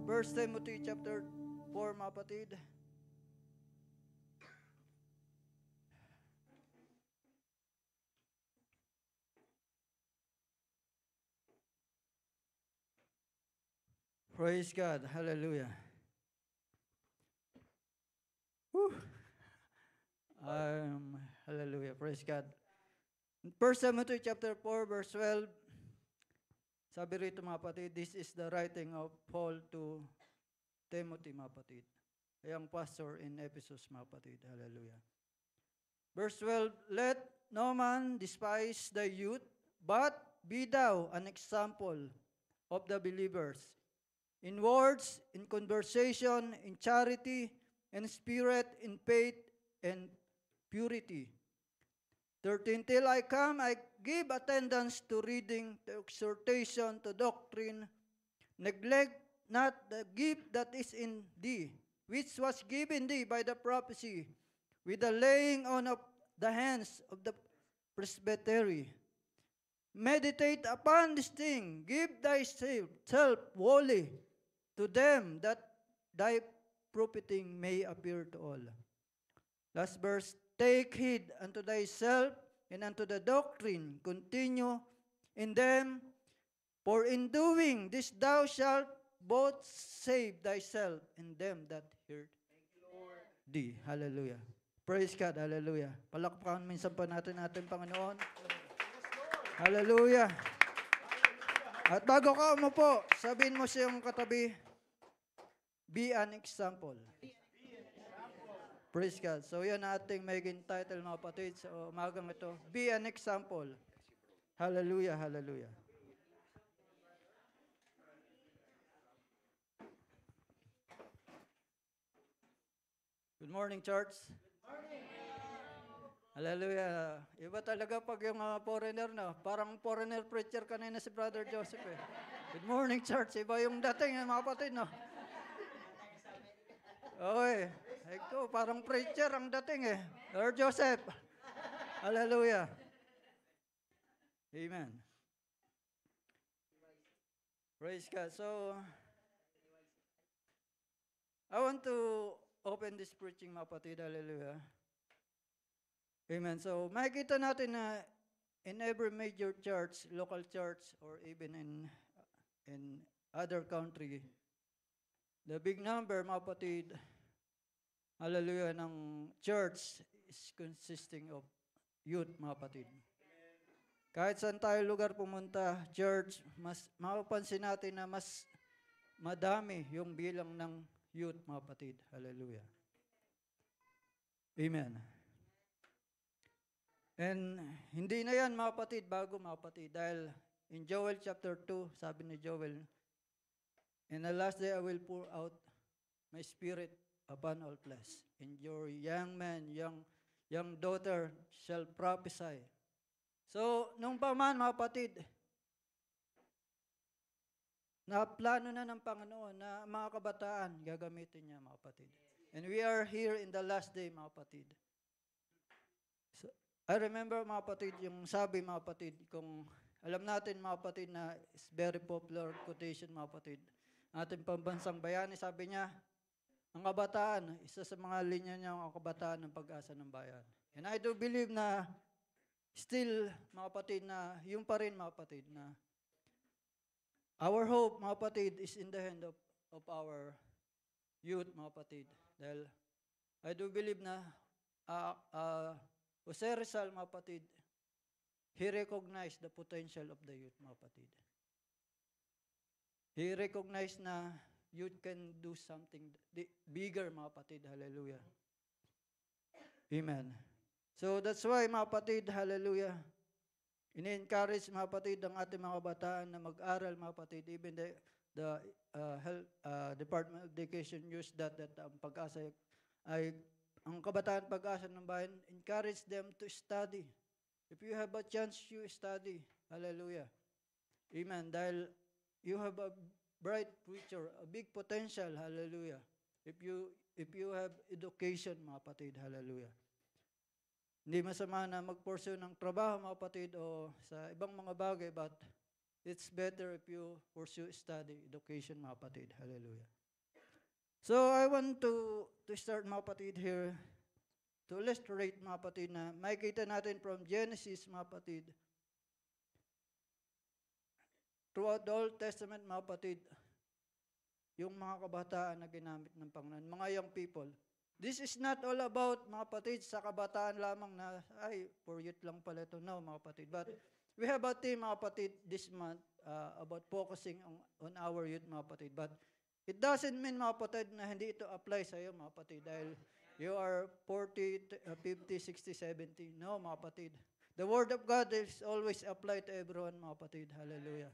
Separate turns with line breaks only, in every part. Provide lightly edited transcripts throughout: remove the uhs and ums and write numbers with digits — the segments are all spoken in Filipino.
1 Timothy chapter 4, mga kapatid. Praise God. Hallelujah. Whew. Hallelujah. Praise God. 1 Timothy chapter 4, verse 12. Sabi rito, mga kapatid, this is the writing of Paul to Timothy, mga kapatid. Ayang pastor in Ephesus, mga kapatid. Hallelujah. Verse 12, let no man despise the youth, but be thou an example of the believers, in words, in conversation, in charity, in spirit, in faith, and purity. 13, till I come, I give attendance to reading, to exhortation, to doctrine. Neglect not the gift that is in thee, which was given thee by the prophecy, with the laying on of the hands of the presbytery. Meditate upon this thing, give thyself wholly to them, that thy profiting may appear to all. Last verse, take heed unto thyself and unto the doctrine, continue in them, for in doing this thou shalt both save thyself and them that hear thee. Hallelujah. Praise God. Hallelujah. Palakpakan minsan pa natin ating Panginoon. Hallelujah. At bago ka umupo, sabihin mo sa iyong katabi, be an example. Praise God. So yan ating magiging title, mga kapatid, sa umagang ito. Be an example. Hallelujah, hallelujah. Good morning, church. Good morning. Hallelujah. Iba talaga pag yung foreigner, no? Parang foreigner preacher kanina si Brother Joseph, eh. Good morning, church. Iba yung dating, mga kapatid, no? Okay. Ito, parang preacher ang dating, eh. Brother Joseph. Hallelujah. Amen. Praise God. So, I want to open this preaching, mga kapatid. Hallelujah. Amen. So, makikita natin na in every major church, local church, or even in other country, the big number, mga kapatid, hallelujah, ng church is consisting of youth, mga kapatid. Kahit saan tayo lugar pumunta, church, mas mapapansin natin na mas madami yung bilang ng youth, mga kapatid. Hallelujah. Amen. And hindi na yan, mga kapatid, bago, mga kapatid, dahil in Joel chapter 2, sabi ni Joel, in the last day I will pour out my spirit upon all flesh, and your young man, young daughter shall prophesy. So, nung pa man, mga kapatid, na plano na ng Panginoon na mga kabataan gagamitin niya, mga kapatid. And we are here in the last day, mga kapatid. So, I remember, mga kapatid, yung sabi, mga kapatid, kung alam natin, mga kapatid, na is very popular quotation, mga kapatid, ating pambansang bayani, sabi niya, ang kabataan, isa sa mga linya niya, ang kabataan ng pag-asa ng bayan. And I do believe na still, mga kapatid, na yung pa rin, mga kapatid, na our hope, mga kapatid, is in the hand of our youth, mga kapatid. Dahil I do believe na Jose Rizal, mga kapatid, he recognized the potential of the youth, mga kapatid. He recognized na youth can do something bigger, mga kapatid. Hallelujah. Amen. So that's why, mga kapatid, hallelujah, ini-encourage, mga kapatid, ang ating mga bataan na mag-aral, mga kapatid. Even the health, Department of Education use that ang pag-asa ay ang kabataan pag-asa ng bayan, encourage them to study. If you have a chance, you study. Hallelujah. Amen. Dahil you have a bright future, a big potential. Hallelujah. If you have education, mga kapatid. Hallelujah. Hindi masama na mag-pursue ng trabaho, mga kapatid, o sa ibang mga bagay, but it's better if you pursue study, education, mga kapatid. Hallelujah. So, I want to start, mga kapatid, here, to illustrate, mga kapatid, na makikita natin from Genesis, mga kapatid, throughout the Old Testament, mga kapatid, yung mga kabataan na ginamit ng Panginoon, mga young people. This is not all about, mga kapatid, sa kabataan lamang na, ay, for youth lang pala ito. No, mga kapatid. But we have a team, mga kapatid, this month about focusing on our youth, mga kapatid. But it doesn't mean, mga kapatid, na hindi ito apply sa iyo, mga kapatid, dahil you are 40, 50, 60, 70. No, mga kapatid. The Word of God is always applied to everyone, mga kapatid. Hallelujah.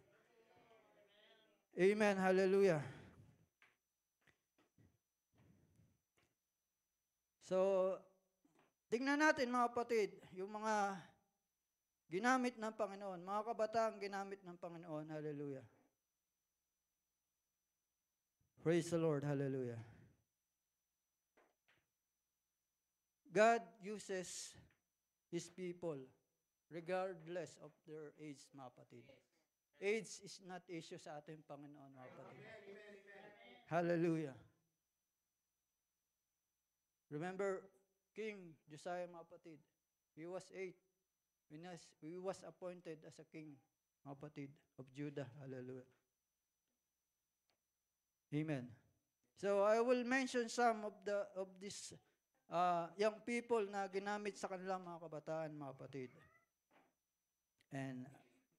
Amen. Hallelujah. So, tingnan natin, mga kapatid, yung mga ginamit ng Panginoon, mga kabataang ginamit ng Panginoon. Hallelujah. Praise the Lord. Hallelujah. God uses His people regardless of their age, mga kapatid. Age is not issue sa ating Panginoon, mga kapatid. Hallelujah. Remember, King Josiah, mga kapatid, he was 8 when he was appointed as a king, mga kapatid, of Judah. Hallelujah. Amen. So I will mention some of these young people na ginamit sa kanilang mga kabataan, mga kapatid. And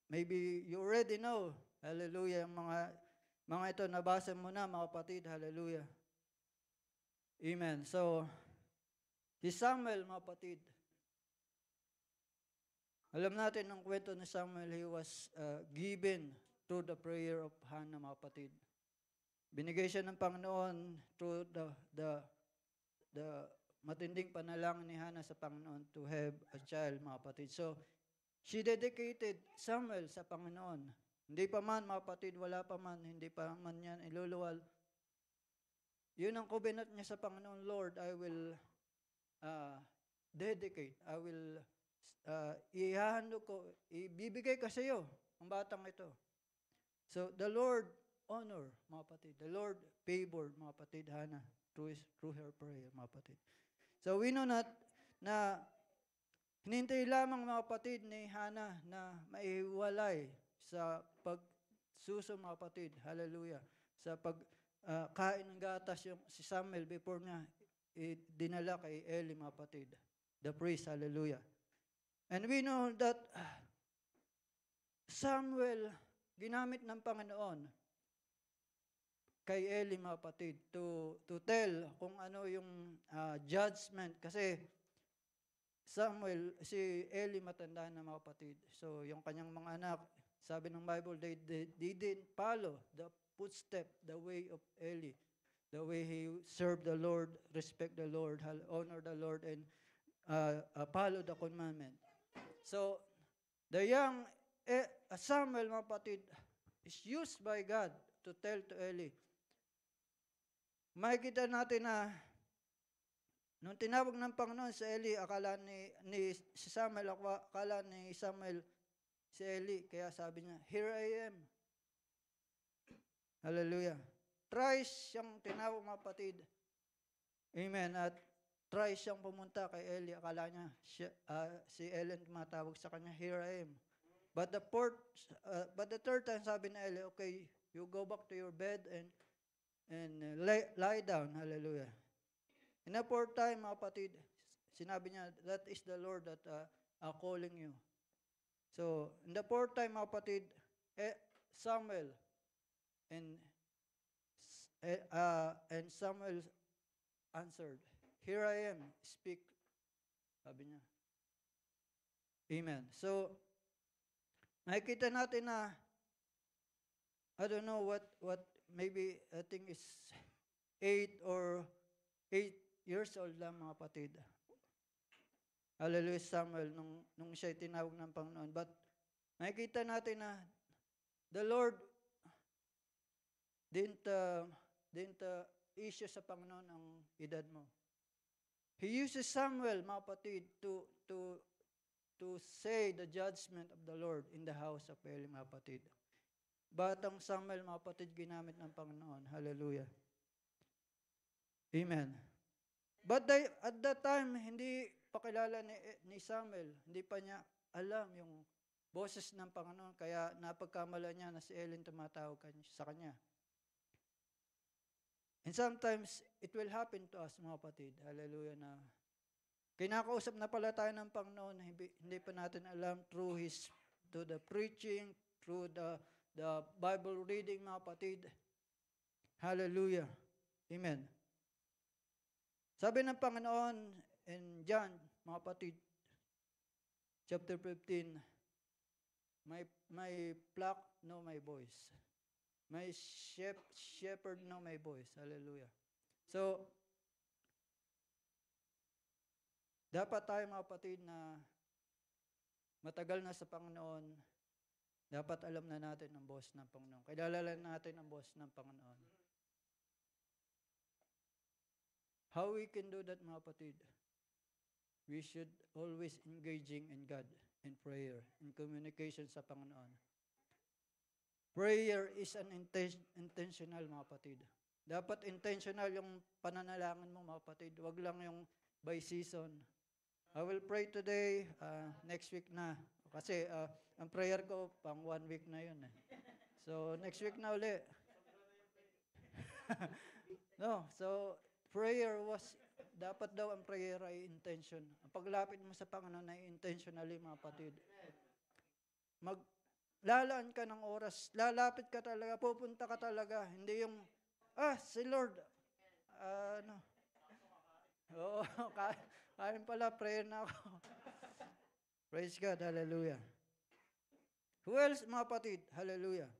maybe you already know, hallelujah, yung mga ito nabasa mo na, mga kapatid, hallelujah. Amen. So, si Samuel, mga kapatid, alam natin ang kwento ni Samuel, he was given through the prayer of Hannah, mga kapatid. Binigay siya ng Panginoon through the matinding panalangin ni Hannah sa Panginoon to have a child, mga kapatid. So, she dedicated Samuel sa Panginoon. Hindi pa man, mga kapatid, wala pa man, hindi pa man yan iluluwal. Yun ang covenant niya sa Panginoon, Lord, I will dedicate, I will ihahandog ko, ibibigay ka sa iyo ang batang ito. So, the Lord honor, mga kapatid. The Lord favored, mga kapatid, Hannah, through her prayer, mga kapatid. So, we know na hinintay lamang, mga kapatid, ni Hannah na maiwalay sa pagsuso, mga kapatid. Hallelujah. Sa pagkain ng gatas yung si Samuel before niya dinala kay Eli, mga kapatid. The priest, hallelujah. And we know that Samuel, ginamit ng Panginoon kay Eli, mga kapatid, to tell kung ano yung judgment. Kasi Samuel, si Eli matanda na, mga kapatid. So, yung kanyang mga anak, sabi ng Bible, they didn't follow the footstep, the way of Eli. The way he served the Lord, respect the Lord, honor the Lord, and follow the commandment. So, the young Samuel, mga kapatid, is used by God to tell to Eli. Makikita natin na nung tinawag ng Panginoon si Eli, akala si Samuel, akala ni Samuel si Eli, kaya sabi niya, "Here I am." Hallelujah. Thrice siyang tinawag, mga kapatid. Amen. At thrice siyang pumunta kay Eli, akala niya si Eli tumatawag sa kanya, "Here I am." But the third time, sabi ni Eli, "Okay, you go back to your bed and lie down." Hallelujah. In the fourth time, mga kapatid, sinabi niya, "That is the Lord that calling you." So, in the fourth time, mga kapatid, Samuel and Samuel answered, "Here I am, speak." Sabi niya. Amen. So, nakikita natin na, I don't know what maybe I think is 8 years old lang, mga kapatid. Hallelujah, Samuel, nung siya tinawag ng Panginoon. But nakikita natin na the Lord didn't issue sa Panginoon ang edad mo. He uses Samuel, mga kapatid, to say the judgment of the Lord in the house of Eli, mga kapatid. batang Samuel, mga kapatid, ginamit ng Panginoon. Hallelujah. Amen. But at that time, hindi pa kilala ni Samuel. Hindi pa niya alam yung boses ng Panginoon. Kaya napagkamala niya na si Ellen tumatawag sa kanya. And sometimes, it will happen to us, mga kapatid. Hallelujah, na kinakausap na pala tayo ng Panginoon, hindi pa natin alam through the preaching, through the Bible reading, mga kapatid. Hallelujah. Amen. Sabi ng Panginoon in John, mga kapatid, chapter 15, my flock know my voice. My shepherd know my voice. Hallelujah. So, dapat tayo, mga kapatid, na matagal na sa Panginoon, dapat alam na natin ang boss ng Panginoon. Kilala natin ang boss ng Panginoon. How we can do that, mga kapatid? We should always engaging in God, in prayer, in communication sa Panginoon. Prayer is an intentional, mga kapatid. Dapat intentional yung pananalangin mo, mga kapatid. Huwag lang yung by season. I will pray today, next week na. Kasi ang prayer ko, pang 1 week na yun. So, next week na uli. No, so, prayer dapat daw ang prayer ay intention. Ang paglapit mo sa Panginoon ay intentionally, mga kapatid. Lalaan ka ng oras, lalapit ka talaga, pupunta ka talaga. Hindi yung, si Lord, Oo, kain pala, prayer na ako. Praise God, hallelujah. Who else, mga kapatid? Hallelujah.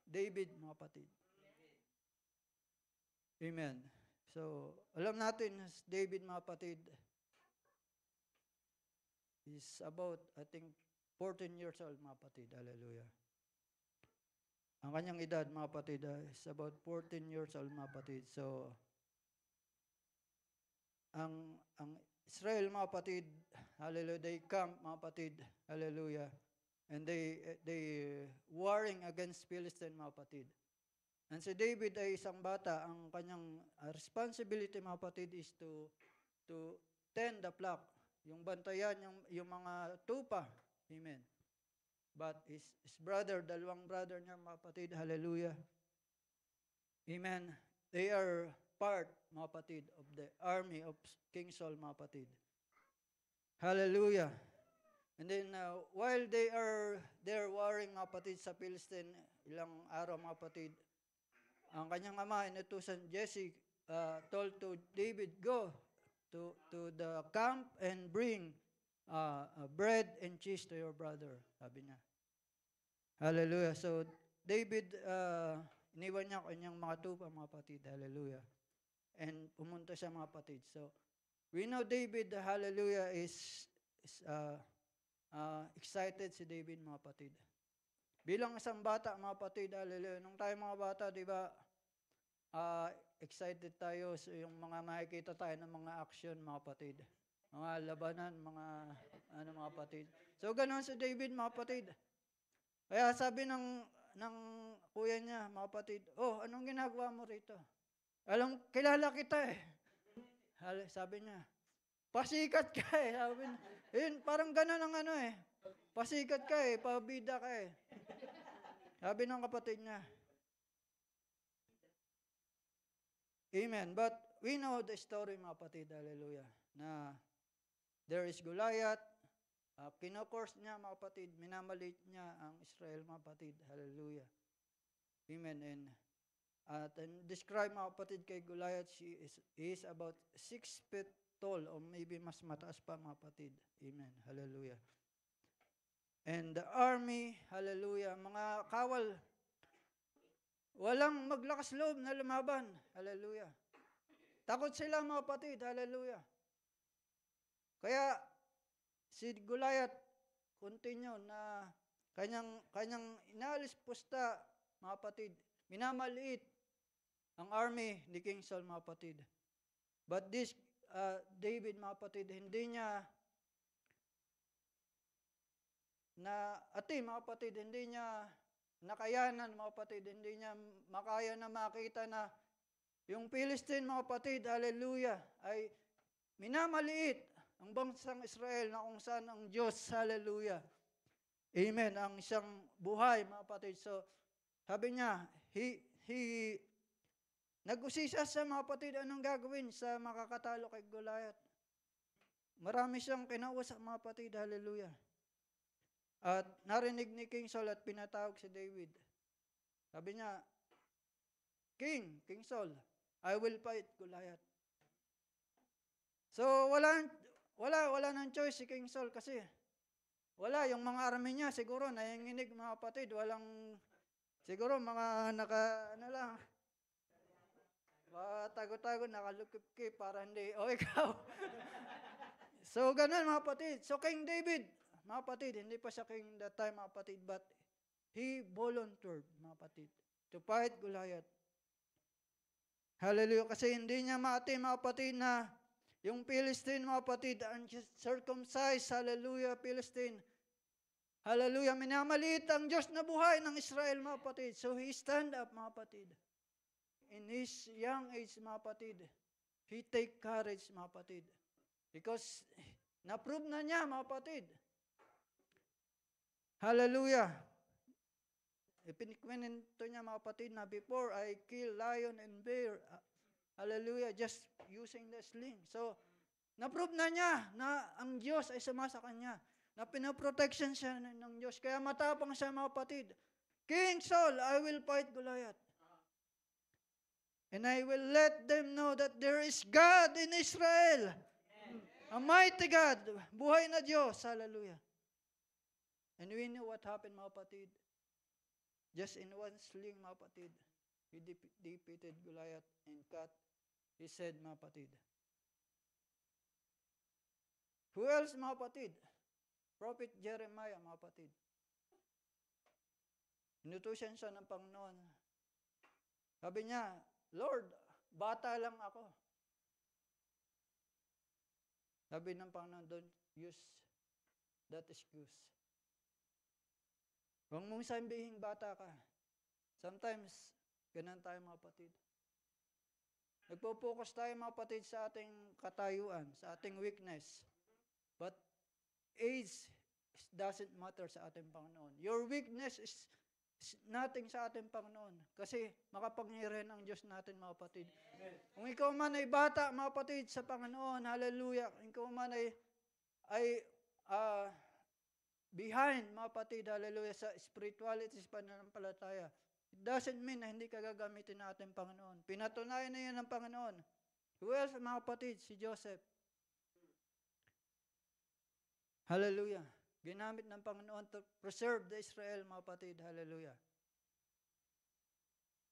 David, mga kapatid. Amen. So, alam natin, David, mga kapatid, is about, I think, 14 years old, mga kapatid. Hallelujah. Ang kanyang edad, mga kapatid, is about 14 years old, mga kapatid. So, ang Israel, mga kapatid, hallelujah, they camp, mga kapatid, hallelujah, and they warring against Philistine, mga kapatid. And si David ay isang bata, ang kanyang responsibility, mga kapatid, is to tend the flock, yung bantayan, yung mga tupa, amen. But his brother, dalawang brother niya, mga kapatid, hallelujah, amen, they are part, mga kapatid, of the army of King Saul, mga kapatid. Hallelujah. And then, while they're warring, mga kapatid, sa Philistine, ilang araw, mga kapatid, ang kanyang ama, inutusan Jesse, told to David, go to the camp and bring bread and cheese to your brother, sabi niya. Hallelujah. So, David, iniwan niya kanyang mga tupa, mga kapatid. Hallelujah. And pumunta siya, mga kapatid. So, we know David, hallelujah, is excited si David, mga kapatid. Bilang isang bata, mga kapatid, hallelujah, nung tayo mga bata, di ba, excited tayo sa yung mga makikita tayo ng mga action, mga kapatid. Mga labanan, mga kapatid. So, ganoon si David, mga kapatid. Kaya sabi ng kuya niya, mga kapatid, anong ginagawa mo rito? Kilala kita eh. Sabi niya, pasikat ka eh. Sabi niya, parang gano'n ang pasikat ka eh, pabida ka eh. Sabi ng kapatid niya. Amen. But we know the story, mga kapatid, hallelujah, na there is Goliath, kinokurs niya, mga kapatid, minamalit niya ang Israel, mga kapatid, hallelujah. Amen. And describe, mga kapatid, kay Goliath, he is about 6 feet tall, or maybe mas mataas pa, mga kapatid. Amen. Hallelujah. And the army, hallelujah, mga kawal, walang maglakas loob na lumaban. Hallelujah. Takot sila, mga kapatid. Hallelujah. Kaya, si Goliath, continue na kanyang inalis pusta, mga kapatid, minamaliit ang army ni King Saul, mga kapatid. But this David, mga kapatid, hindi niya mga kapatid, hindi niya nakayanan, mga kapatid. Hindi niya makaya na makita na yung Philistine, mga kapatid, hallelujah, ay minamaliit ang bansang Israel na kung saan ang Diyos, hallelujah, amen, ang isang buhay, mga kapatid. So, sabi niya, nag-usisa sa mga kapatid, anong gagawin sa makakatalo kay Goliath? Marami siyang kinausap, mga kapatid, hallelujah. At narinig ni King Saul at pinatawag si David. Sabi niya, King Saul, I will fight Goliath. So, wala nang choice si King Saul kasi wala, yung mga army niya, siguro, nanginginig, mga kapatid, siguro, mga lang, tago-tago, nakalukip-kip para hindi, ikaw. So, ganun, mga kapatid. So, King David, mga kapatid, hindi pa siya king that time, mga kapatid, but he volunteered, mga kapatid, to fight Goliath. Hallelujah. Kasi hindi niya maati, mga kapatid, na yung Philistine, mga kapatid, uncircumcised, hallelujah, Philistine. Hallelujah. Minamaliit ang Diyos na buhay ng Israel, mga kapatid. So, he stand up, mga kapatid. In his young age, mga kapatid, he take courage, mga kapatid. Because, na-prove na niya, mga kapatid. Hallelujah. Ipinikwento niya, mga kapatid, na before I kill lion and bear, hallelujah, just using the sling. So, na-prove na niya na ang Diyos ay sama sa kanya, na pinaprotection siya ng Diyos. Kaya matapang siya, mga kapatid. King Saul, I will fight Goliath. And I will let them know that there is God in Israel. A mighty God, buhay na Diyos, hallelujah. And we know what happened, mga kapatid. Just in one sling, mga kapatid, he defeated Goliath and cut his head, mga kapatid. Who else, mga kapatid? Prophet Jeremiah, mga kapatid. Inutusan siya ng Panginoon. Sabi niya, Lord, bata lang ako. Sabi ng Panginoon, don't use that excuse. Huwag mong sabihin bata ka. Sometimes, ganun tayo, mga kapatid. Nagpo-focus tayo, mga kapatid, sa ating katayuan, sa ating weakness. But age doesn't matter sa ating Panginoon. Your weakness is nothing sa ating Panginoon. Kasi makapangyarihan ang Diyos natin, mga kapatid. Kung ikaw man ay bata, mga kapatid, sa Panginoon, hallelujah. Kung ikaw man ay behind, mga kapatid, hallelujah, sa spirituality, sa pananampalataya, it doesn't mean na hindi ka gagamitin ng ating Panginoon. Pinatunayan na yan ng Panginoon. Who else, mga kapatid? Si Joseph. Hallelujah. Ginamit ng Panginoon to preserve the Israel, mga kapatid. Hallelujah.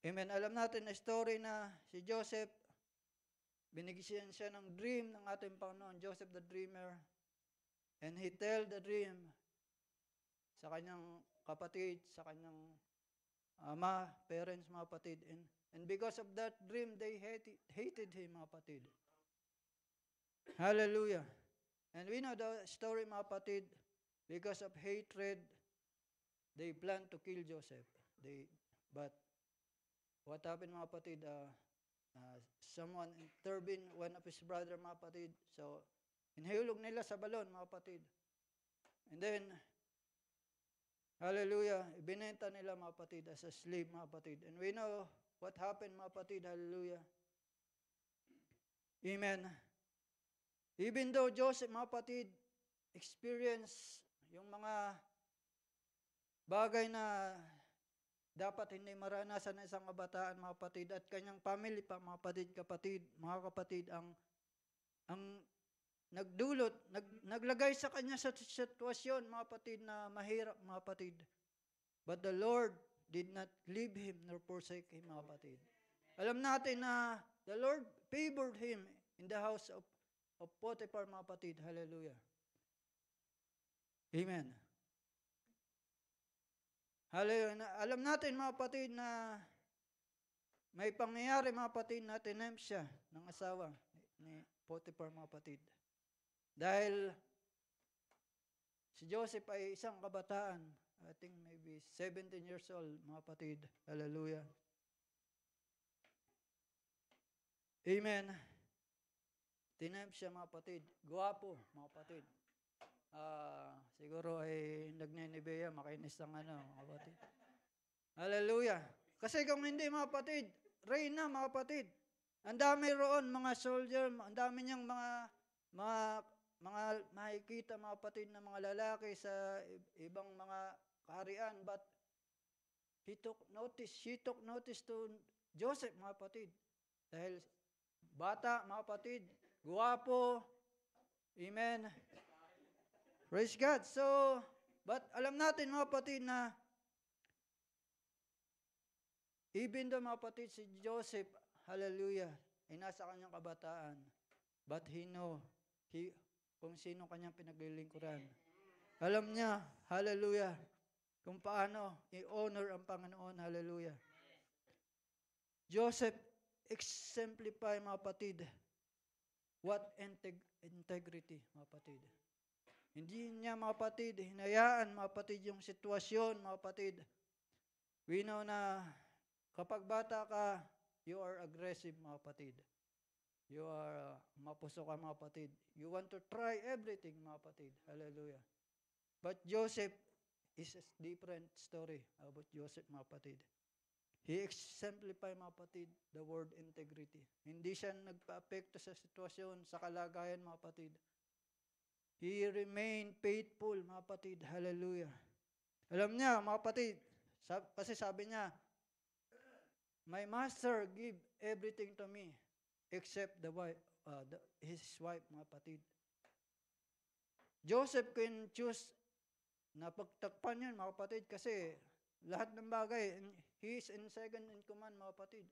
Amen. Alam natin na story na si Joseph, binigyan siya ng dream ng ating Panginoon, Joseph the dreamer. And he tell the dream sa kanyang kapatid, sa kanyang ama, parents, mga kapatid. And because of that dream, they hated him, mga kapatid. Hallelujah. And we know the story, mga kapatid, because of hatred, they planned to kill Joseph. But what happened, mga kapatid? Someone intervened, one of his brother, mga kapatid. So, inihulog nila sa balon, mga kapatid. And then, hallelujah, ibinenta nila, mga kapatid, as a slave, mga kapatid. And we know what happened, mga kapatid. Hallelujah. Amen. Even though Joseph, mga kapatid, experience yung mga bagay na dapat hindi maranasan ng isang kabataan, mga kapatid, at kanyang family pa, mga kapatid, ang nagdulot, naglagay sa kanya sa sitwasyon, mga kapatid, na mahirap, mga kapatid. But the Lord did not leave him nor forsake him, mga kapatid. Alam natin na the Lord favored him in the house of Potiphar, mga kapatid. Hallelujah. Amen. Hallelujah. Alam natin, mga kapatid, na may pangyayari, mga kapatid, na tinempt siya ng asawa ni Potiphar, mga kapatid. Dahil si Joseph ay isang kabataan, I think maybe 17 years old, mga kapatid. Hallelujah. Amen. Tinayp siya, mga kapatid. Guwapo, mga kapatid. Siguro ay nagninibeya, makinis ang mga kapatid. Hallelujah. Kasi kung hindi, mga kapatid, Reyna, mga kapatid. Ang dami roon, mga soldier, ang dami niyang mga makikita, mga kapatid, na mga lalaki sa ibang mga kaharian. But she took notice to Joseph, mga kapatid. Dahil bata, mga kapatid, guwapo, amen. Praise God. So, but alam natin, mga kapatid, na even though, mga kapatid, si Joseph, hallelujah, ay nasa kanyang kabataan, but he know kung sino kanyang pinaglilingkuran. Alam niya, hallelujah, kung paano i-honor ang Panginoon, hallelujah. Joseph exemplify, mga kapatid, what integrity, mga kapatid. Hindi niya, mga kapatid, hinayaan, mga kapatid, yung sitwasyon, mga kapatid. We know na kapag bata ka, you are aggressive, mga kapatid. You are mapuso ka, mga kapatid. You want to try everything, mga kapatid. Hallelujah. But Joseph is a different story about Joseph, mga kapatid. He exemplified, mga kapatid, the word integrity. Hindi siya nagpa-apekto sa sitwasyon, sa kalagayan, mga kapatid. He remained faithful, mga kapatid. Hallelujah. Alam niya, mga kapatid, kasi sabi niya, my master give everything to me except his wife, mga kapatid. Joseph can choose na pagtakpan yun, mga kapatid, kasi lahat ng bagay, he is in second in command, mga kapatid.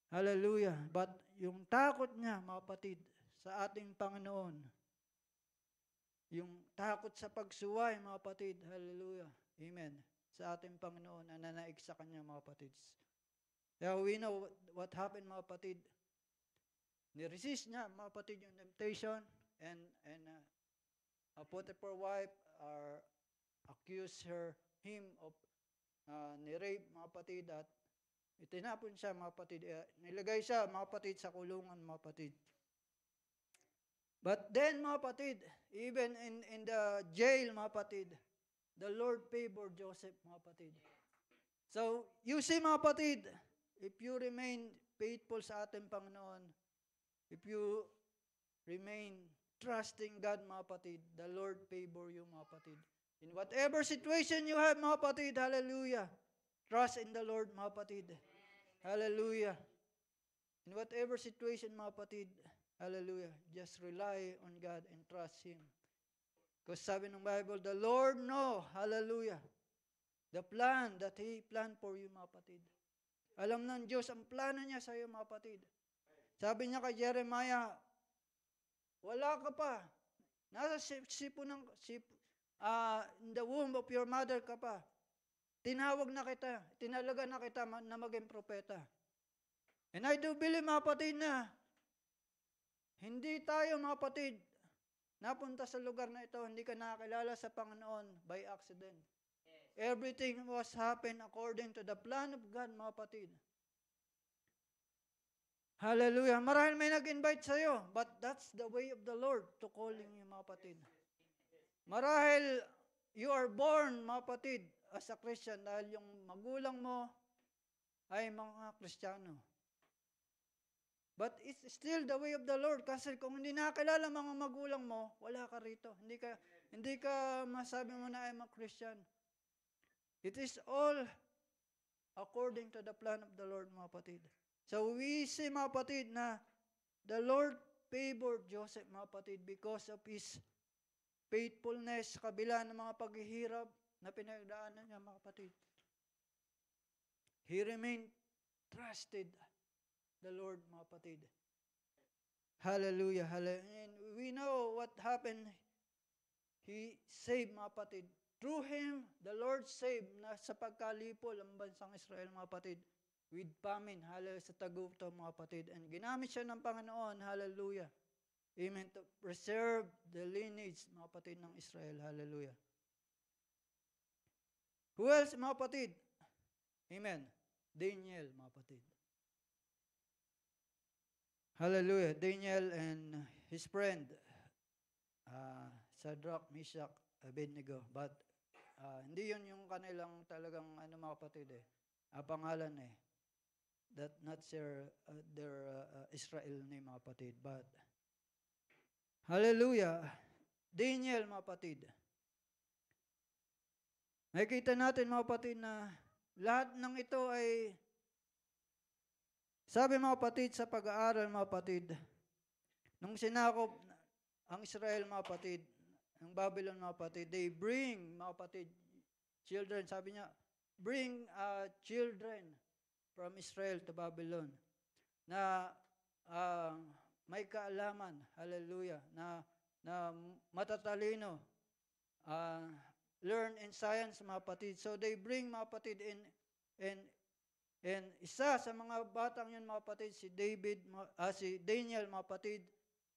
Hallelujah. But yung takot niya, mga kapatid, sa ating Panginoon, yung takot sa pagsuway, mga kapatid, hallelujah, amen, sa ating Panginoon na nanaig sa kanya, mga kapatid. Kaya we know what happened, mga kapatid. Niresist niya, mga kapatid, yung temptation, and Potiphar wife accused him of ni-rape, mga kapatid, at itinapon siya, mga kapatid. Nilagay siya, mga kapatid, sa kulungan, mga kapatid. But then, mga kapatid, even in the jail, mga kapatid, the Lord favored Joseph, mga kapatid. So, you see, mga kapatid, if you remain faithful sa ating Panginoon, if you remain trusting God, mga kapatid, the Lord favor you, mga kapatid. In whatever situation you have, mga kapatid, hallelujah, trust in the Lord, mga kapatid. Hallelujah. In whatever situation, mga kapatid, hallelujah, just rely on God and trust Him. Because sabi ng Bible, the Lord know, hallelujah, the plan that He planned for you, mga kapatid. Alam ng Diyos ang plano niya sa iyo, mga kapatid. Sabi niya kay Jeremiah, wala ka pa. Nasa in the womb of your mother ka pa. Tinawag na kita, tinalaga na kita na maging propeta. And I do believe, mga kapatid, na hindi tayo, mga kapatid, napunta sa lugar na ito, hindi ka nakakilala sa Panginoon by accident. Everything was happened according to the plan of God, mga kapatid. Hallelujah. Marahil may nag-invite sa'yo, but that's the way of the Lord to calling you, mga kapatid. Marahil you are born, mga kapatid, as a Christian dahil yung magulang mo ay mga Kristiyano. But it's still the way of the Lord, kasi kung hindi nakakilala mga magulang mo, wala ka rito. Hindi ka masabi mo na I'm a Christian. It is all according to the plan of the Lord, mga kapatid. So we see, mga kapatid, na the Lord favored Joseph, mga kapatid, because of his faithfulness sa kabila ng mga paghihirap na pinagdaanan niya, mga kapatid. He remained trusted the Lord, mga kapatid. Hallelujah, hallelujah. And we know what happened. He saved, mga kapatid. Through him, the Lord saved na sa pagkalipol ang bansang Israel, mga kapatid, with famine, hallelujah, sa tagutom, mga kapatid. And ginamit siya ng Panginoon, hallelujah. Amen, to preserve the lineage, mga kapatid, ng Israel, hallelujah. Who else, mga kapatid? Amen. Daniel, mga kapatid. Hallelujah. Daniel and his friend, Shadrach, Meshach, Abednego. But hindi yun yung kanilang talagang mga kapatid pangalan That not their Israel name, mga kapatid. But, hallelujah. Daniel, mga kapatid. Nakikita natin, mga kapatid, na lahat ng ito ay, sabi, mga kapatid, sa pag-aaral, mga kapatid, nung sinakop ang Israel, mga kapatid, ng Babylon, mga kapatid, they bring, mga kapatid, children, sabi niya, bring children from Israel to Babylon na may kaalaman, hallelujah, na matatalino, learn in science, mga kapatid. So they bring, mga kapatid, and isa sa mga batang yun, mga kapatid, si Daniel, mga kapatid,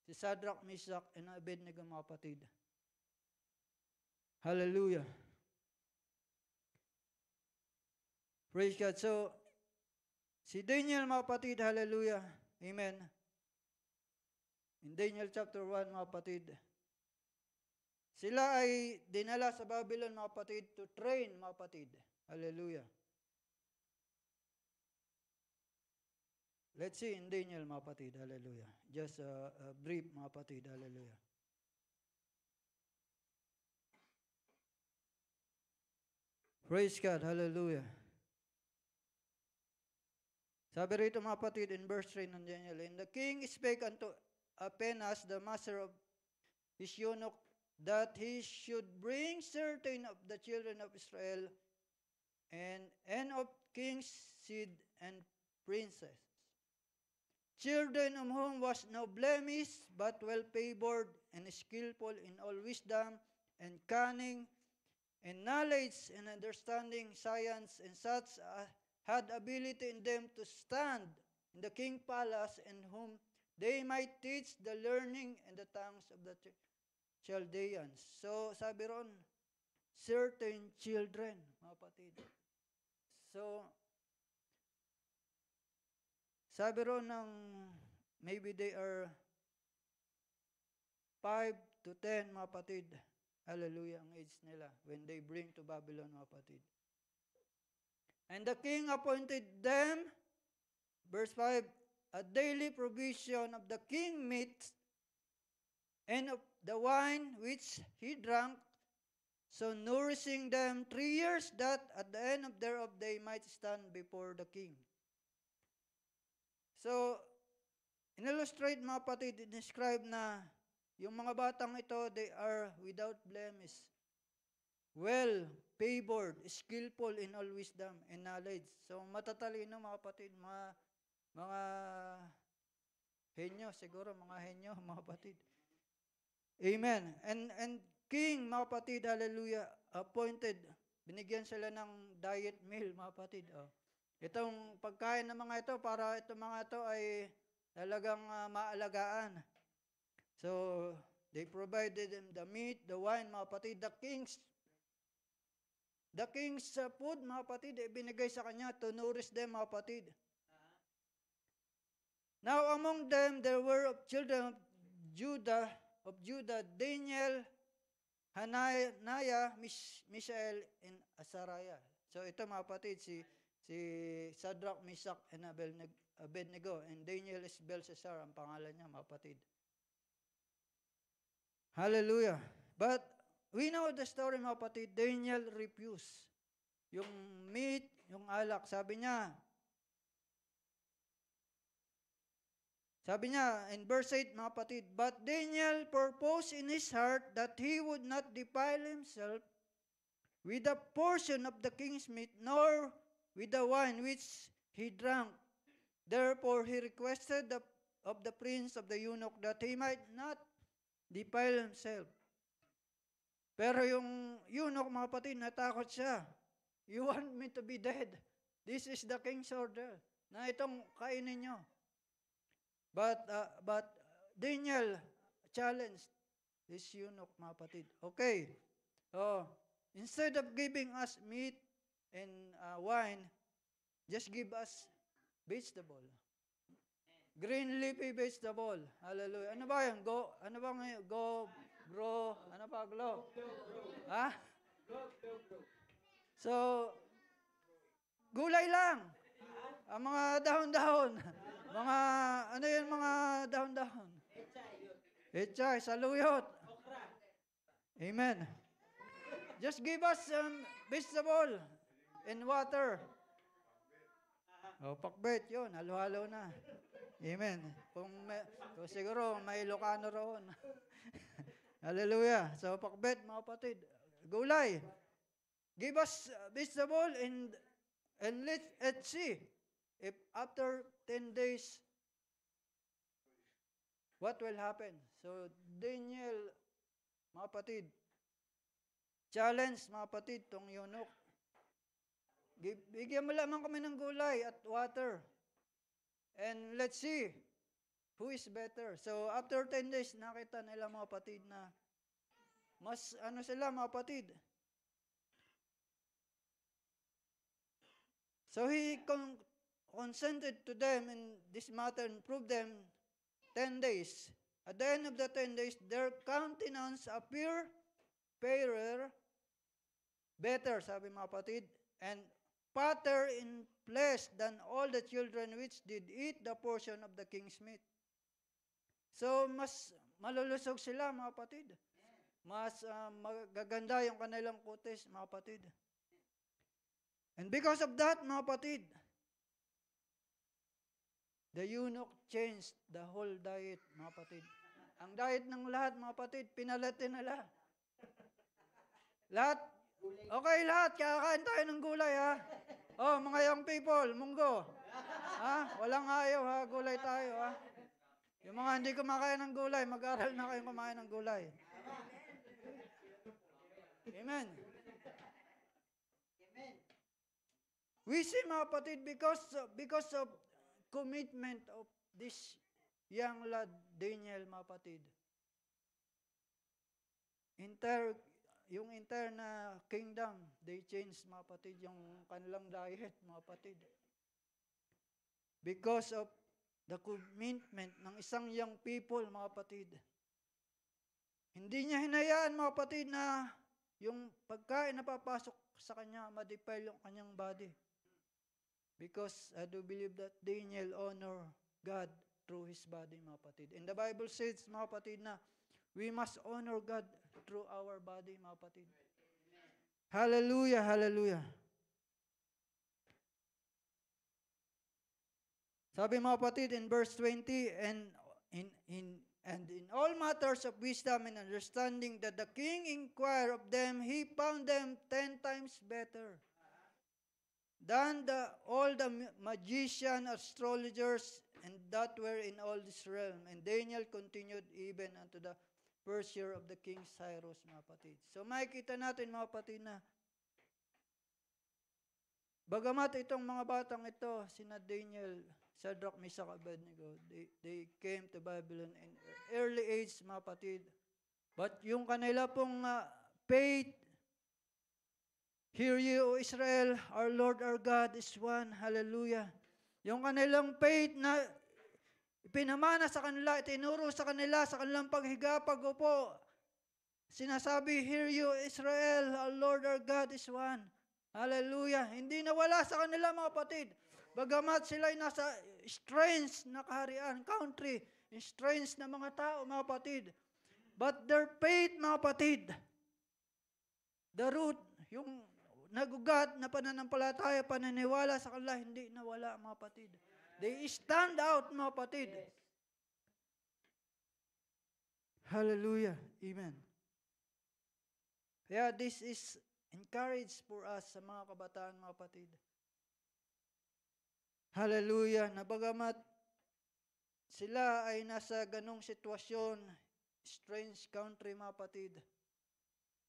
si Shadrach, Meshach, and Abednego, mga kapatid. Hallelujah. Praise God. So, si Daniel, mga kapatid, hallelujah, amen. In Daniel chapter 1, mga kapatid, sila ay dinala sa Babylon, mga kapatid, to train, mga kapatid. Hallelujah. Let's see in Daniel, mga kapatid, hallelujah. Just a brief, mga kapatid, hallelujah. Praise God, hallelujah. Sabi rito, mga kapatid, in verse 3 ng Daniel, and the king spake unto Apenas, the master of his eunuch, that he should bring certain of the children of Israel and of kings' seed and princes, children of whom was no blemish, but well favored and skillful in all wisdom and cunning and knowledge and understanding, science, and such had ability in them to stand in the king palace, and whom they might teach the learning and the tongues of the Chaldeans. So, sabi ron, certain children, mga kapatid. So, sabi ron ng, maybe they are 5 to 10, mga kapatid. Hallelujah, ang age nila when they bring to Babylon, mga kapatid. And the king appointed them, verse 5, a daily provision of the king meat and of the wine which he drank, so nourishing them 3 years, that at the end of thereof they might stand before the king. So, in-illustrate, mga kapatid, describe na yung mga batang ito, they are without blemish, well favored, skillful in all wisdom and knowledge. So, matatalino, mga kapatid, mga henyo, siguro, mga henyo, mga kapatid. Amen. And king, mga kapatid, hallelujah, appointed, binigyan sila ng diet meal, mga kapatid. Itong pagkain ng mga ito, para itong mga ito ay talagang maalagaan. So, they provided them the meat, the wine, mga kapatid, the king's food, mga kapatid, binigay sa kanya to nourish them, mga kapatid. Now among them there were of children of Judah, Daniel, Hananiah, Mishael, and Azariah. So ito, mga kapatid, si Shadrach, Meshach, and Abednego, and Daniel is Belshazzar, ang pangalan niya, mga kapatid. Hallelujah. But we know the story, mga kapatid. Daniel refused. Yung meat, yung alak, sabi niya in verse 8, mga kapatid, but Daniel purposed in his heart that he would not defile himself with a portion of the king's meat, nor with the wine which he drank. Therefore he requested of the prince of the eunuch that he might not defile himself. Pero yung eunuch, mga kapatid, natakot siya. You want me to be dead? This is the king's order, na itong kainin nyo. But Daniel challenged this eunuch, mga kapatid. Okay, instead of giving us meat, and wine, just give us vegetable. Green leafy vegetable. Hallelujah. Ano ba yun? Ano ba ngayon? Grow, ano pa? Glow? Ha? So, gulay lang. Ang mga dahon-dahon. Mga, ano yun mga dahon-dahon? Echay, saluyot. Amen. Just give us some vegetable and water. O, pakbet yun. Halo-halo na. Amen. Kung siguro may Ilocano roon. Hallelujah. So, pakbet, mga kapatid. Gulay. Give us vegetable and let's see if after 10 days, what will happen? So, Daniel, mga kapatid, challenge, mga kapatid, tong eunuch. Bigyan mo lamang kami ng gulay at water. And let's see who is better. So, after 10 days, nakita nila mga kapatid na mas, sila mga kapatid. So, he consented to them in this matter and proved them 10 days. At the end of the 10 days, their countenance appear fairer, better, sabi mga kapatid, and fatter in flesh than all the children which did eat the portion of the king's meat. So, mas malulusog sila, mga kapatid. Mas magaganda yung kanilang kutis, mga kapatid. And because of that, mga kapatid, the eunuch changed the whole diet, mga kapatid. Ang diet ng lahat, mga kapatid, pinalitin nila. Lahat, okay lahat, kakain tayo ng gulay, ha? Oh, mga young people, munggo. Ha? Walang ayaw, ha? Gulay tayo, ha? Yung mga hindi kumakain ng gulay, mag-aral na kayong kumain ng gulay. Amen. We see, mga kapatid, because of commitment of this young lad, Daniel, mga kapatid. Yung entire na kingdom, they changed, mga kapatid, yung kanilang diet, mga kapatid. Because of the commitment ng isang young people, mga kapatid. Hindi niya hinayaan, mga kapatid, na yung pagkain na papasok sa kanya, ma-defile yung kanyang body. Because I do believe that Daniel honor God through his body, mga kapatid. And the Bible says, mga kapatid, na we must honor God through our body, mga kapatid. Hallelujah, hallelujah. Sabi, mga kapatid, in verse 20, and in all matters of wisdom and understanding that the king inquired of them, he found them 10 times better than all the magicians, astrologers, and that were in all this realm. And Daniel continued even unto the first year of the King Cyrus, mga kapatid. So makikita natin, mga kapatid, na bagamat itong mga batang ito, sina Daniel, Shadrach, Meshach, Abednego, they came to Babylon in early age, mga kapatid. But yung kanila pong faith, hear ye, O Israel, our Lord, our God is one. Hallelujah. Yung kanilang faith na pinamana sa kanila, itinuro sa kanila, sa kanilang paghiga, pag-upo. Sinasabi, hear you, Israel, our Lord, our God is one. Hallelujah. Hindi nawala sa kanila, mga kapatid. Bagamat sila ay nasa strange na kaharian, country, strange na mga tao, mga kapatid. But their faith, mga kapatid, the root, yung nagugat na pananampalataya, pananiwala sa kanila, hindi nawala, mga kapatid. They stand out, mga kapatid. Hallelujah. Amen. Kaya this is encourage for us sa mga kabataan, mga kapatid. Hallelujah. Na bagamat sila ay nasa ganong sitwasyon, strange country, mga kapatid,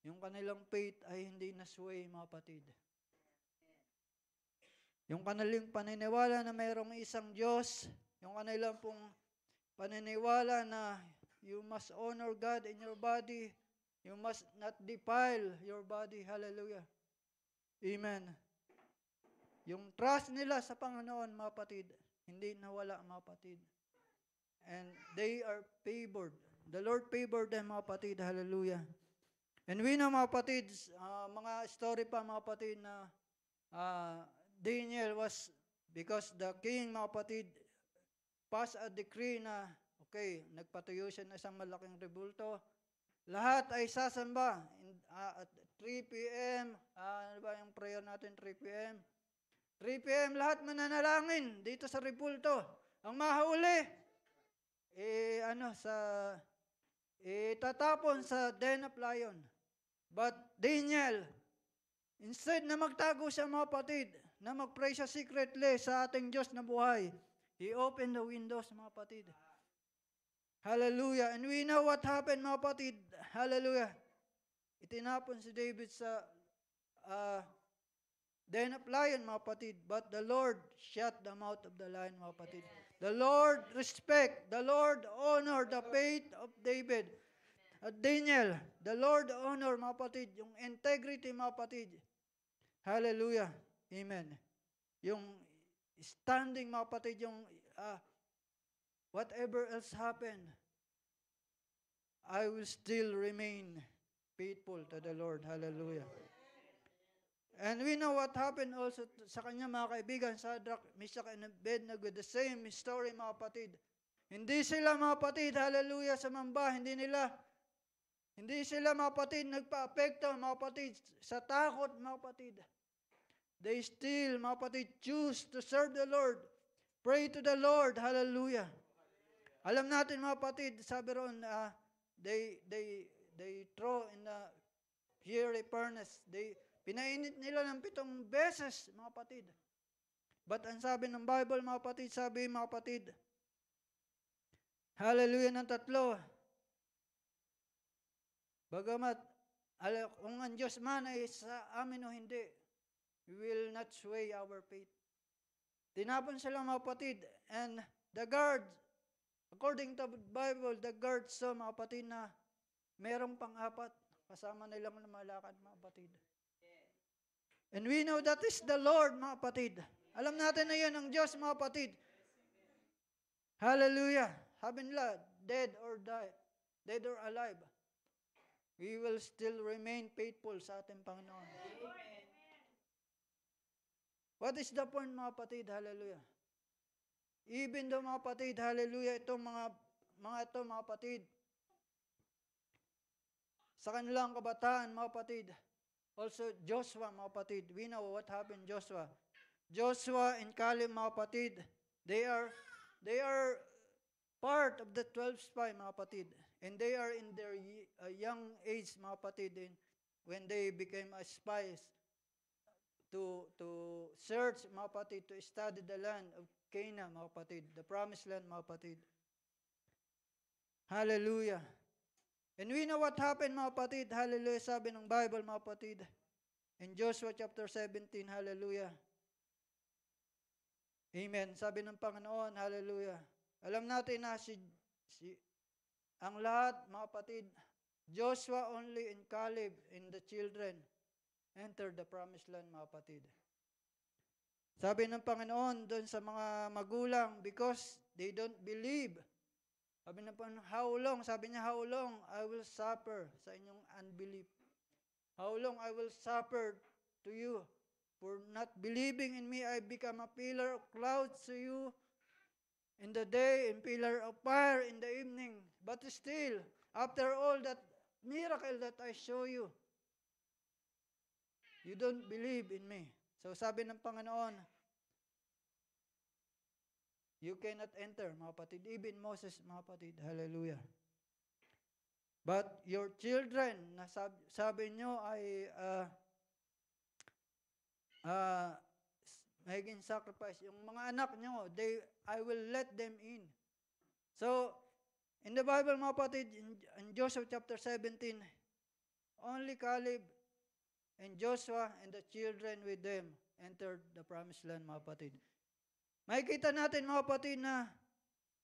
yung kanilang faith ay hindi nasway, mga kapatid. Yung kanilang paniniwala na mayroong isang Diyos, yung kanilang pong paniniwala na you must honor God in your body, you must not defile your body. Hallelujah. Amen. Yung trust nila sa Panginoon, mga kapatid, hindi nawala, mga kapatid. And they are favored. The Lord favored them, mga kapatid. Hallelujah. And we know, mga kapatid, mga story pa, mga kapatid, na Daniel was, because the king, mga kapatid, passed a decree na, okay, nagpatuyo siya ng isang malaking rebulto. Lahat ay sasamba at 3 p.m. Ano ba yung prayer natin, 3 p.m.? 3 p.m. lahat mananalangin dito sa rebulto. Ang mahuli, tatapon sa den of lion. But Daniel, instead na magtago siya, mga kapatid, na mag-pray siya secretly sa ating Diyos na buhay, he opened the windows, mga kapatid. Hallelujah. And we know what happened, mga kapatid. Hallelujah. Itinapon si David sa den of lion, mga kapatid. But the Lord shut the mouth of the lion, mga kapatid. The Lord respect, the Lord honor the faith of David. At Daniel, the Lord honor, mga kapatid, yung integrity, mga kapatid. Hallelujah. Amen. Yung standing, mga kapatid, yung whatever else happened, I will still remain faithful to the Lord. Hallelujah. And we know what happened also sa kanya, mga kaibigan, Shadrach, Meshach, and Abednego, the same story, mga kapatid. Hindi sila, mga kapatid, hallelujah, sumamba, hindi sila, mga kapatid, nagpa-apekto, mga kapatid, sa takot, mga kapatid. They still, mga kapatid, choose to serve the Lord. Pray to the Lord, hallelujah. Alam natin, mga kapatid, sabi roon, they throw in the fiery furnace. Pinainit nila ng 7 beses, mga kapatid. But ang sabi ng Bible, mga kapatid, sabi, mga kapatid, hallelujah, ng 3. Bagamat, kung ang Diyos man ay sa amin o hindi, we will not sway our faith. Tinapon sila, mga kapatid, and the guards, according to the Bible, the guards saw, mga kapatid, na merong pang-4 kasama nilang lumalakad, mga kapatid. And we know that is the Lord, mga kapatid. Alam natin na yun ang Diyos, mga kapatid. Hallelujah. Sabi nila, dead or alive, we will still remain faithful sa ating Panginoon. What is the point, mga kapatid? Hallelujah. Even though, mga kapatid, hallelujah, itong mga kapatid, sa kanilang kabataan, mga kapatid, also Joshua, mga kapatid, we know what happened, Joshua. Joshua and Caleb, mga kapatid, they are part of the 12 spies, mga kapatid. And they are in their young age, mga kapatid, when they became spies to search, mga kapatid, to study the land of Canaan, mga kapatid, the promised land, mga kapatid. Hallelujah. And we know what happened, mga kapatid. Hallelujah. Sabi ng Bible, mga kapatid, in Joshua chapter 17, hallelujah. Amen. Sabi ng Panginoon, hallelujah. Alam natin na ang lahat, mga kapatid, Joshua only and Caleb and the children entered the promised land, mga kapatid. Sabi ng Panginoon doon sa mga magulang, because they don't believe. Sabi ng Panginoon, how long? Sabi niya, how long I will suffer sa inyong unbelief? How long I will suffer to you for not believing in me? I become a pillar of clouds to you in the day and pillar of fire in the evening. But still, after all that miracle that I show you, you don't believe in me. So sabi ng Panginoon, you cannot enter, mga kapatid. Even Moses, mga kapatid. Hallelujah. But your children, sabi nyo ay making sacrifice. Yung mga anak nyo, I will let them in. So, in the Bible, mga kapatid, in Joshua chapter 17, only Caleb and Joshua and the children with them entered the promised land, mga kapatid. Makikita natin, mga kapatid, na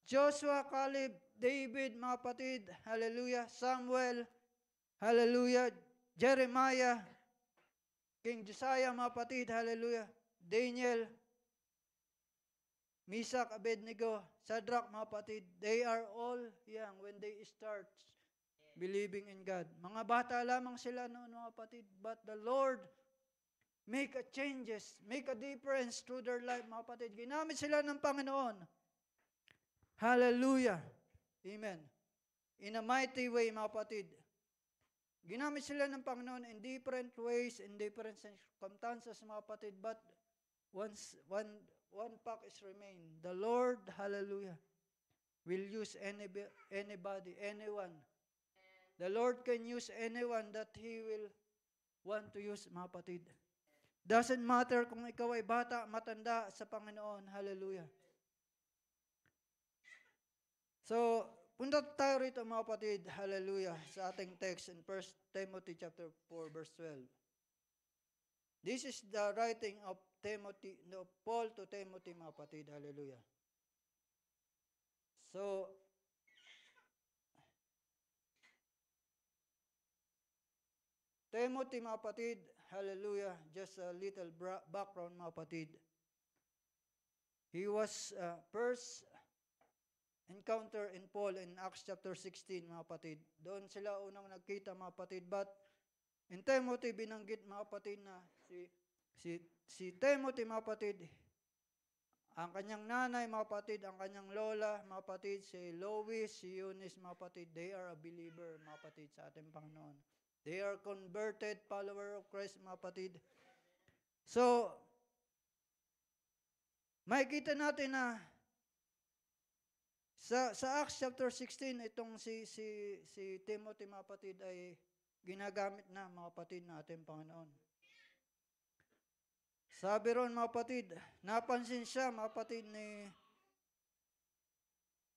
Joshua, Caleb, David, mga kapatid, hallelujah, Samuel, hallelujah, Jeremiah, King Josiah, mga kapatid, hallelujah. Daniel, Meshach, Abednego, Shadrach, mga kapatid, they are all young when they start believing in God. Mga bata lamang sila noon, mga kapatid, but the Lord make a changes, make a difference through their life, mga kapatid. Ginamit sila ng Panginoon. Hallelujah. Amen. In a mighty way, mga kapatid. Ginamit sila ng Panginoon in different ways, in different circumstances, mga kapatid, but one fact is remain. The Lord, hallelujah, will use anybody, anyone. The Lord can use anyone that He will want to use, mga kapatid. Doesn't matter kung ikaw ay bata, matanda sa Panginoon. Hallelujah. So, punta tayo rito, mga kapatid. Hallelujah. Sa ating text in 1 Timothy chapter 4, verse 12. This is the writing of Paul to Timothy, mga kapatid. Hallelujah. So, Timothy, mga kapatid, hallelujah, just a little background, mga kapatid. He was first encounter in Paul in Acts chapter 16, mga kapatid. Doon sila unang nagkita, mga kapatid. But in Timothy, binanggit, mga kapatid, na si Timothy, mga kapatid, ang kanyang nanay, mga kapatid, ang kanyang lola, mga kapatid, si Lois, si Eunice, mga kapatid, they are a believer, mga kapatid, sa ating Panginoon. They are converted follower of Christ, mga kapatid. So, makikita natin na sa Acts chapter 16, itong si Timothy, mga kapatid, ay ginagamit na, mga kapatid, na ating Panginoon. Sabi ron, mga kapatid, napansin siya, mga kapatid,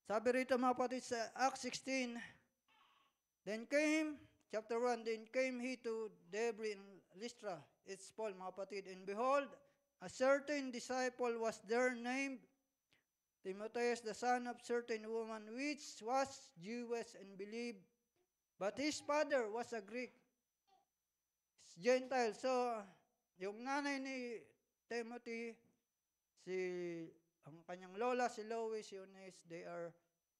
sabi rito, mga kapatid, sa Acts 16, then came, chapter 1, then came he to Derbe in Lystra, it's Paul, mga kapatid, and behold, a certain disciple was there named Timotheus, the son of certain woman, which was Jewish and believed, but his father was a Greek, Gentile. So, yung nanay ni Timothy, ang kanyang lola, si Lois, Eunice, they are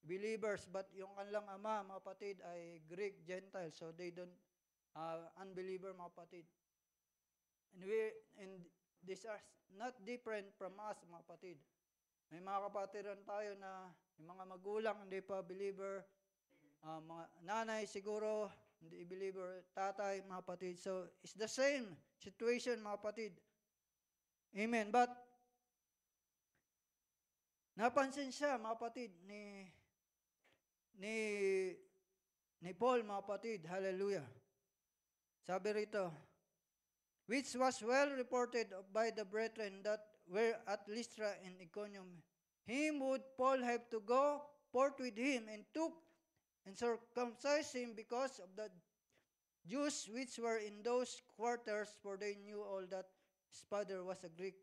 believers, but yung kanilang ama, mga kapatid, ay Greek, Gentile. So, they don't, unbeliever, mga kapatid. And these are not different from us, mga kapatid. May mga kapatiran tayo na yung mga magulang hindi pa believer, mga nanay siguro hindi believer, tatay, mga kapatid. So, it's the same situation, mga kapatid. Amen. But, napansin siya, mga kapatid, ni Paul, mga kapatid. Hallelujah. Sabi rito, which was well reported by the brethren that were at Lystra and Iconium. Him would Paul have to go forth with him and took and circumcised him because of the Jews which were in those quarters, for they knew all that his father was a Greek.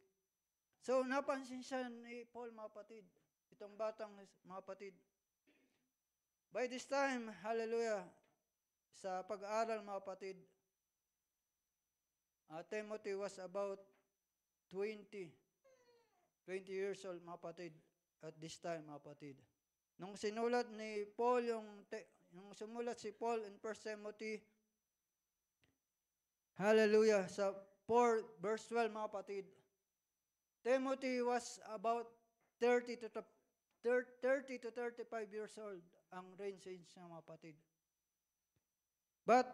So, napansin siya ni Paul, mga kapatid, itong batang, mga kapatid. By this time, hallelujah, sa pag-aaral, mga kapatid, Timothy was about 20 years old, mga kapatid, at this time, mga kapatid. Nung sinulat ni Paul, yung sumulat si Paul in 1 Timothy, hallelujah, sa 4 verse 12, mga kapatid, Timothy was about 30 to 35 years old, ang range niya, mga kapatid. But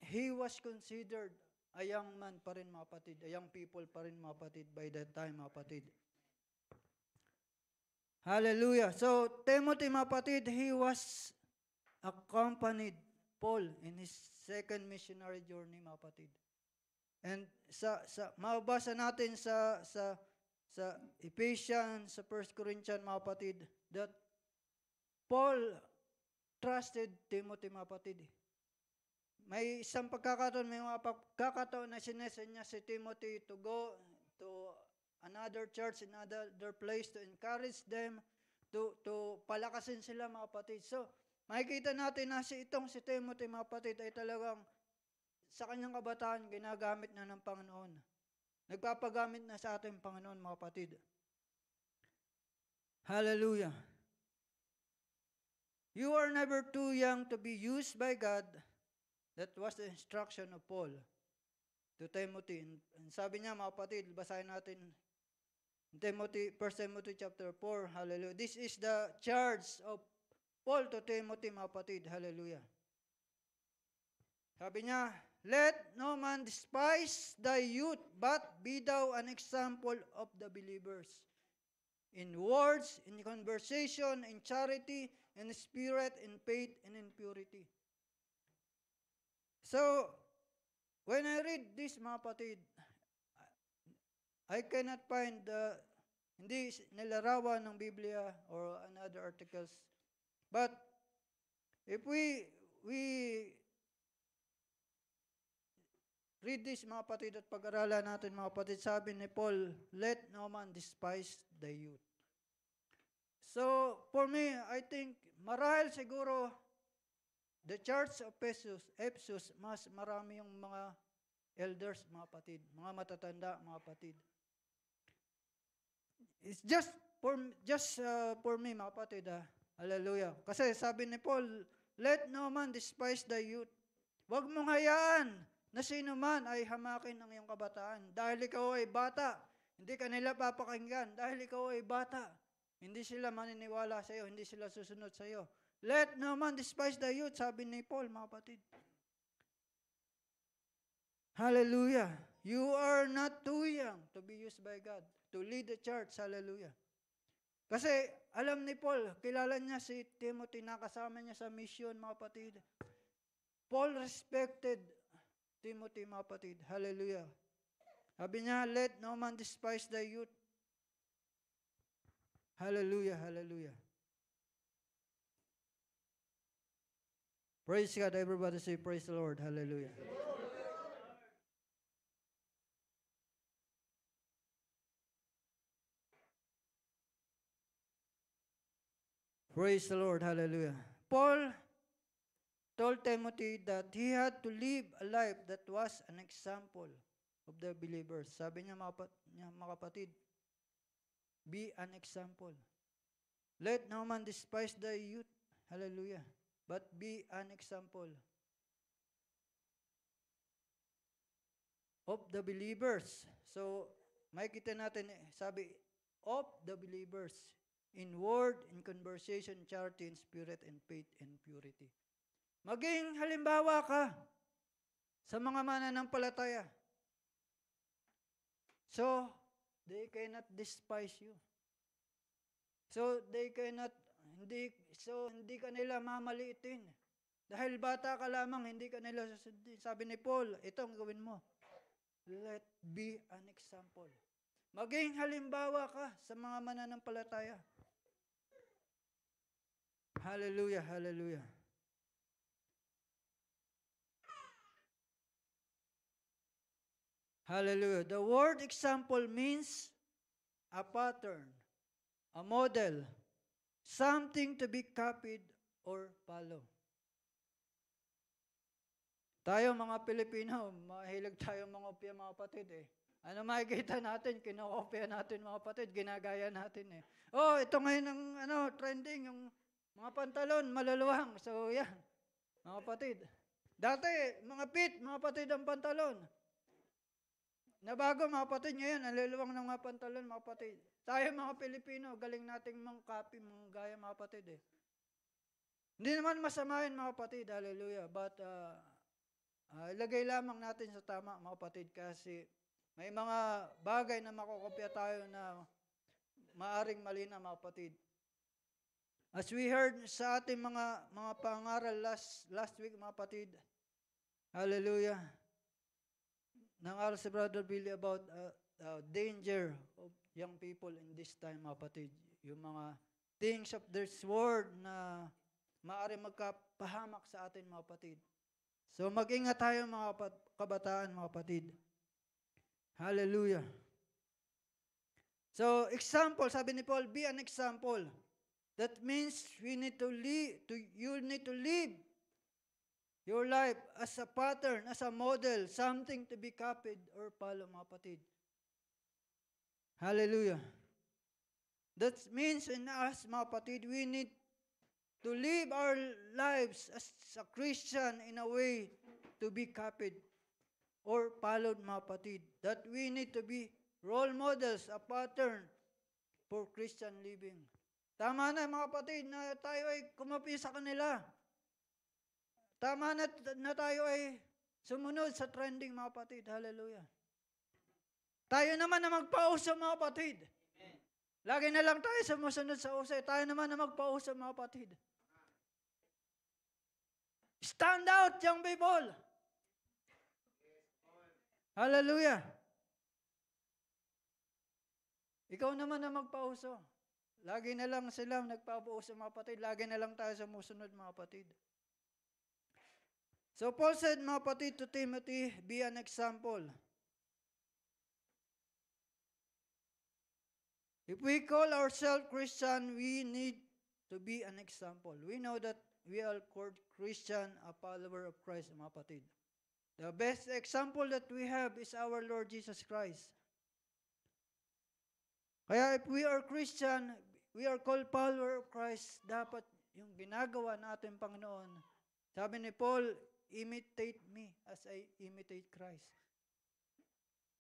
he was considered a young man pa rin, mga kapatid, a young people pa rin, mga kapatid, by that time, mga kapatid. Hallelujah. So, Timothy, mga kapatid, he was accompanied Paul in his second missionary journey, mga kapatid. And mabasa natin sa Ephesians, sa 1 Corinthians, mga kapatid, that Paul trusted Timothy, mga kapatid. May isang pagkakataon, may mga pagkakataon na sinesen niya si Timothy to go to another church, in another place, to encourage them, to palakasin sila, mga kapatid. So, makikita natin na si Timothy, mga kapatid, ay talagang sa kanyang kabataan, ginagamit na ng Panginoon. Nagpapagamit na sa ating Panginoon, mga kapatid. Hallelujah. You are never too young to be used by God. That was the instruction of Paul to Timothy. And sabi niya, mga kapatid, basahin natin Timothy, 1 Timothy chapter 4, hallelujah. This is the charge of Paul to Timothy, mga kapatid, hallelujah. Sabi niya, let no man despise thy youth, but be thou an example of the believers. In words, in conversation, in charity, in spirit, in faith, and in purity. So, when I read this, mga kapatid, I cannot find hindi nilarawan ng Biblia or another articles. But if we read this, mga kapatid, at pag-aralan natin, mga kapatid, sabi ni Paul, let no man despise the youth. So, for me, I think, marahil siguro, the church of Ephesus, mas marami yung mga elders, mga kapatid, mga matatanda, mga kapatid. It's just for me, mga kapatid, hallelujah. Kasi sabi ni Paul, let no man despise the youth. Huwag mong hayaan na sino man ay hamakin ng iyong kabataan. Dahil ikaw ay bata, hindi ka nila papakinggan. Dahil ikaw ay bata, hindi sila maniniwala sa iyo, hindi sila susunod sa iyo. Let no man despise the youth, sabi ni Paul, mga kapatid. Hallelujah. You are not too young to be used by God to lead the church. Hallelujah. Kasi alam ni Paul, kilala niya si Timothy, nakasama niya sa mission, mga kapatid. Paul respected Timothy, mga kapatid. Hallelujah. Sabi niya, let no man despise the youth. Hallelujah, hallelujah. Praise God. Everybody say, praise the Lord. Hallelujah. Praise the Lord. Hallelujah. Paul told Timothy that he had to live a life that was an example of the believers. Sabi niya, mga kapatid, be an example. Let no man despise the youth. Hallelujah. But be an example of the believers. So, makikita natin, sabi, of the believers. In word, in conversation, charity, in spirit, in faith, and purity. Maging halimbawa ka sa mga mananampalataya. So, they cannot despise you. So, hindi ka nila mamaliitin. Dahil bata ka lamang, hindi ka nila susundin. Sabi ni Paul, ito ang gawin mo. Let be an example. Maging halimbawa ka sa mga mananampalataya. Hallelujah, hallelujah. Hallelujah. The word example means a pattern, a model, something to be copied or follow. Tayo mga Pilipino, mahilig tayo mangopya, mga kapatid eh. Ano makikita natin, kinokopya natin, mga kapatid, ginagaya natin eh. Oh, ito ngayon ang trending, yung mga pantalon, maluluwang. So, yan, mga kapatid. Dati, mga fit, mga kapatid, ang pantalon. Nabago, mga kapatid, ngayon, ang luluwang ng mga pantalon, mga kapatid. Tayo, mga Pilipino, galing nating mang-copy, mang-gaya, mga kapatid eh. Hindi naman masama yun, mga kapatid, hallelujah. But, ilagay lamang natin sa tama, mga kapatid, kasi may mga bagay na makokopya tayo na maaring mali na, mga kapatid. As we heard sa ating mga pangaral last week, mga kapatid, hallelujah, nangaral si Brother Billy about danger of young people in this time, mga kapatid. Yung mga things of this world na maaring magkapahamak sa atin, mga kapatid. So mag-ingat tayo, mga kabataan, mga kapatid. Hallelujah. So example, sabi ni Paul, be an example. That means you need to live your life as a pattern, as a model, something to be copied or follow, mga kapatid. Hallelujah. That means in us, mga kapatid, we need to live our lives as a Christian in a way to be copied or followed, mga kapatid. That we need to be role models, a pattern for Christian living. Tama na, mga kapatid, na tayo ay kumapi sa kanila. Tama na tayo ay sumunod sa trending, mga kapatid. Hallelujah. Tayo naman na magpauso, mga kapatid. Lagi na lang tayo sumusunod sa usay. Tayo naman na magpauso, mga kapatid. Stand out, young people. Hallelujah. Ikaw naman na magpauso. Lagi na lang sila nagpapauso, mga kapatid. Lagi na lang tayo sumusunod, mga kapatid. So Paul said, mga kapatid, to Timothy, be an example. If we call ourselves Christian, we need to be an example. We know that we are called Christian, a follower of Christ, mga kapatid. The best example that we have is our Lord Jesus Christ. Kaya if we are Christian, we are called follower of Christ, dapat yung ginagawa natin, Panginoon. Sabi ni Paul, imitate me as I imitate Christ.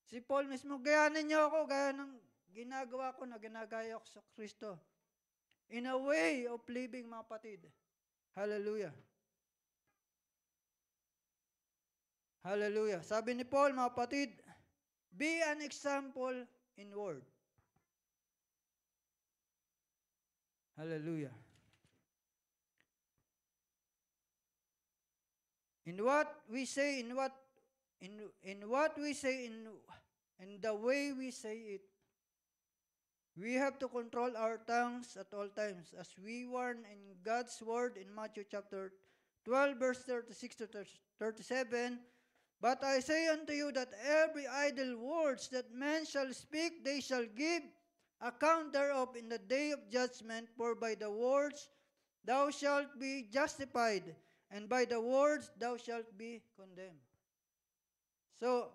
Si Paul mismo, gayanin niyo ako, gaya ng ginagawa ko na ginagaya ko sa Kristo. In a way of living, mga kapatid. Hallelujah. Hallelujah. Sabi ni Paul, mga kapatid, be an example in word. Hallelujah. In what we say, in what we say, in the way we say it, we have to control our tongues at all times, as we warn in God's word in Matthew chapter 12, verse 36 to 37. But I say unto you that every idle words that men shall speak, they shall give account thereof in the day of judgment. For by the words thou shalt be justified, and by the words thou shalt be condemned. So,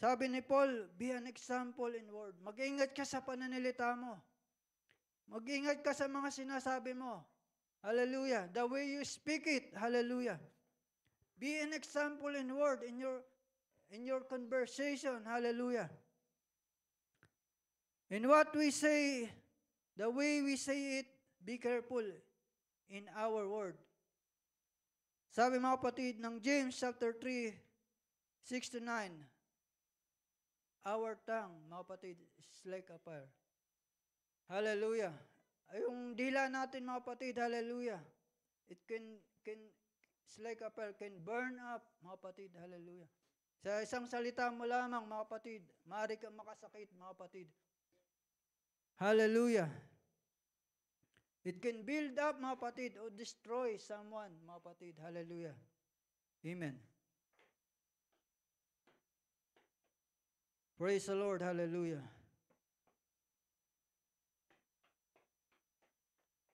sabi ni Paul, be an example in word. Mag-ingat ka sa pananalita mo. Mag-ingat ka sa mga sinasabi mo. Hallelujah. The way you speak it. Hallelujah. Be an example in word, in your conversation. Hallelujah. In what we say, the way we say it, be careful in our word. Sabi mga kapatid ng James chapter 3, 6 to 9, our tongue, mga kapatid, is like a fire. Hallelujah. Ay, yung dila natin, mga kapatid, hallelujah. It it's like a fire, can burn up, mga kapatid, hallelujah. Sa isang salita mo lamang, mga kapatid, maaari kang makasakit, mga kapatid. Hallelujah. It can build up, mga kapatid, or destroy someone, mga kapatid, hallelujah. Amen. Praise the Lord. Hallelujah.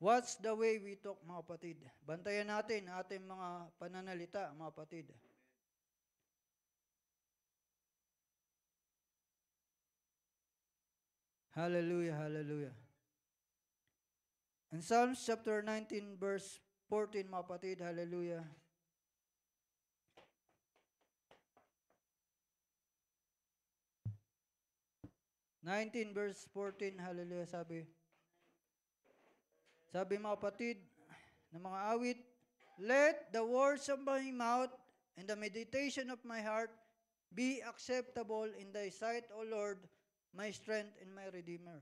What's the way we talk, mga kapatid? Bantayan natin ating mga pananalita, mga kapatid. Hallelujah, hallelujah. In Psalms chapter 19, verse 14, mga kapatid, hallelujah. Verse 14, hallelujah, sabi mga kapatid, ng mga awit, let the words of my mouth and the meditation of my heart be acceptable in thy sight, O Lord, my strength and my Redeemer.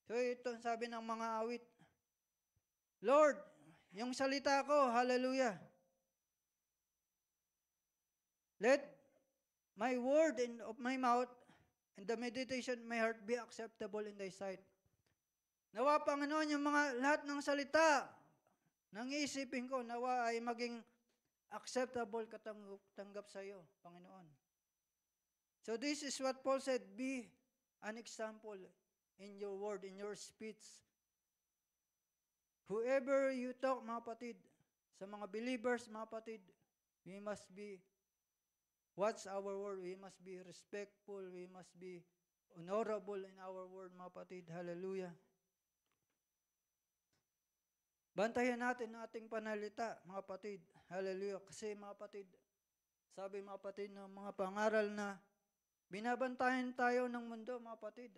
So ito sabi ng mga awit, Lord, yung salita ko, hallelujah, let my word of my mouth and the meditation of my heart be acceptable in thy sight. Nawa, Panginoon, yung mga lahat ng salita ng iisipin ko, nawa ay maging acceptable, katanggap sa iyo, Panginoon. So this is what Paul said, be an example in your word, in your speech. Whoever you talk, mga kapatid, sa mga believers, mga kapatid, we must be, what's our word? We must be respectful, we must be honorable in our word, mga kapatid. Hallelujah. Bantayan natin ang ating panalita, mga kapatid. Hallelujah. Kasi mga kapatid, sabi mga kapatid ng mga pangaral na binabantayan tayo ng mundo, mga kapatid.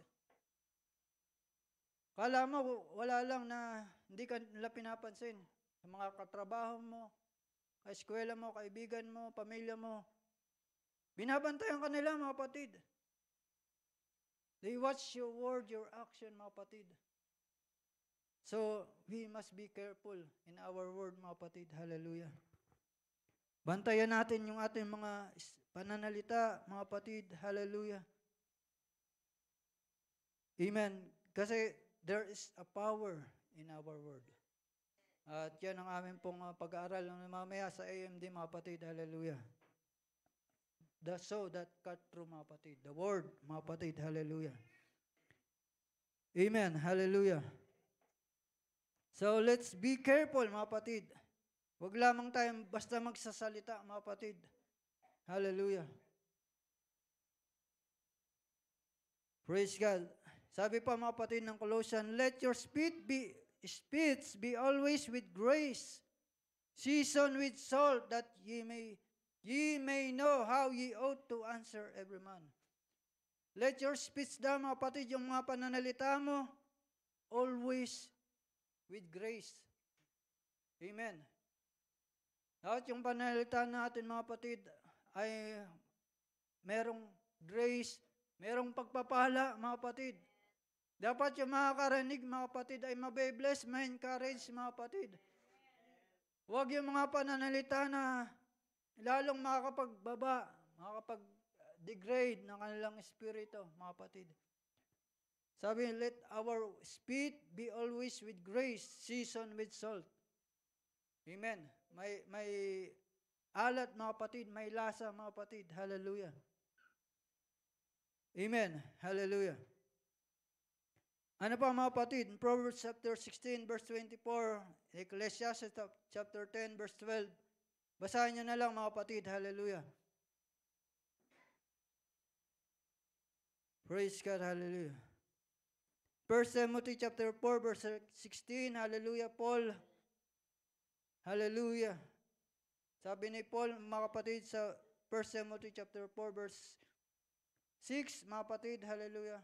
Kala mo, wala lang na hindi ka nila pinapansin. Sa mga katrabaho mo, kaeskwela mo, kaibigan mo, pamilya mo. Binabantayan ka nila, mga kapatid. They watch your word, your action, mga kapatid. So, we must be careful in our word, mga kapatid. Hallelujah. Bantayan natin yung ating mga pananalita, mga kapatid. Hallelujah. Amen. Kasi there is a power in our word. At yan ang aming pong pag-aaral ng mamaya sa AMD, mga kapatid. Hallelujah. The soul that cut through, mga kapatid. The word, mga kapatid. Hallelujah. Amen. Hallelujah. So let's be careful, mga kapatid. Huwag lamang tayong basta magsasalita, mga kapatid. Hallelujah. Praise God. Sabi pa, mga kapatid ng Colossians, let your speech be always with grace, seasoned with salt, that ye may know how ye ought to answer every man. Let your speech daw, mga kapatid, yung mga pananalita mo, always with grace. Amen. At yung pananalita natin, mga kapatid, ay merong grace, merong pagpapala, mga kapatid. Dapat yung makakarinig, mga kapatid, ay mabe-bless, ma-encourage, mga kapatid. Huwag yung mga pananalita na lalong makakapagbaba, makakapag-degrade ng kanilang espiritu, mga kapatid. Sabi, let our speech be always with grace, seasoned with salt. Amen. May alat, mga kapatid, may lasa, mga kapatid. Hallelujah. Amen. Hallelujah. Ano pa, mga kapatid? In Proverbs chapter 16, verse 24, Ecclesiastes chapter 10, verse 12. Basahin nyo na lang, mga kapatid. Hallelujah. Praise God. Hallelujah. 1 Timothy chapter 4, verse 16. Hallelujah, Paul. Hallelujah. Sabi ni Paul, mga kapatid, sa 1 Timothy chapter 4, verse 6, mga kapatid. Hallelujah.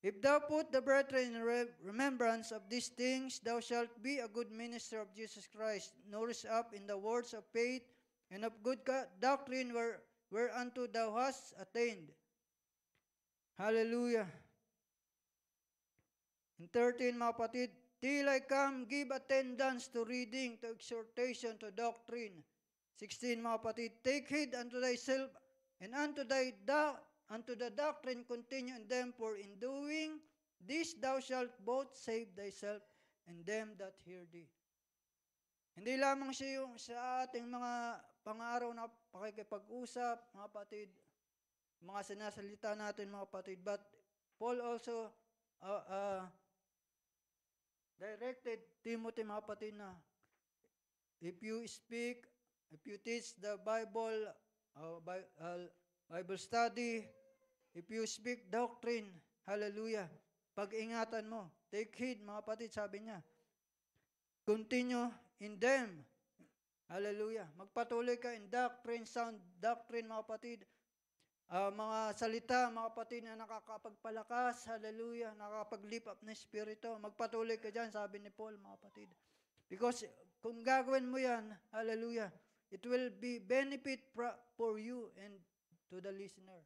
If thou put the brethren in remembrance of these things, thou shalt be a good minister of Jesus Christ, nourished up in the words of faith and of good doctrine whereunto thou hast attained. Hallelujah. In 13, mga kapatid, till I come, give attendance to reading, to exhortation, to doctrine. 16, mga kapatid, take heed unto thyself and unto the doctrine continue in them, for in doing this thou shalt both save thyself and them that hear thee. Hindi lamang siya yung sa ating mga pang-araw na pakikipag-usap, mga kapatid, mga sinasalita natin, mga kapatid, but Paul also directed Timothy, mga kapatid, na if you speak, if you teach the Bible study, if you speak doctrine, hallelujah, pag-ingatan mo, take heed, mga kapatid, sabi niya, continue in them, hallelujah, magpatuloy ka in doctrine, sound doctrine, mga kapatid, mga salita, mga kapatid, na nakakapagpalakas, hallelujah, nakakapaglip up na espiritu, magpatuloy ka dyan, sabi ni Paul, mga kapatid. Because kung gagawin mo yan, hallelujah, it will be benefit for you and to the listener.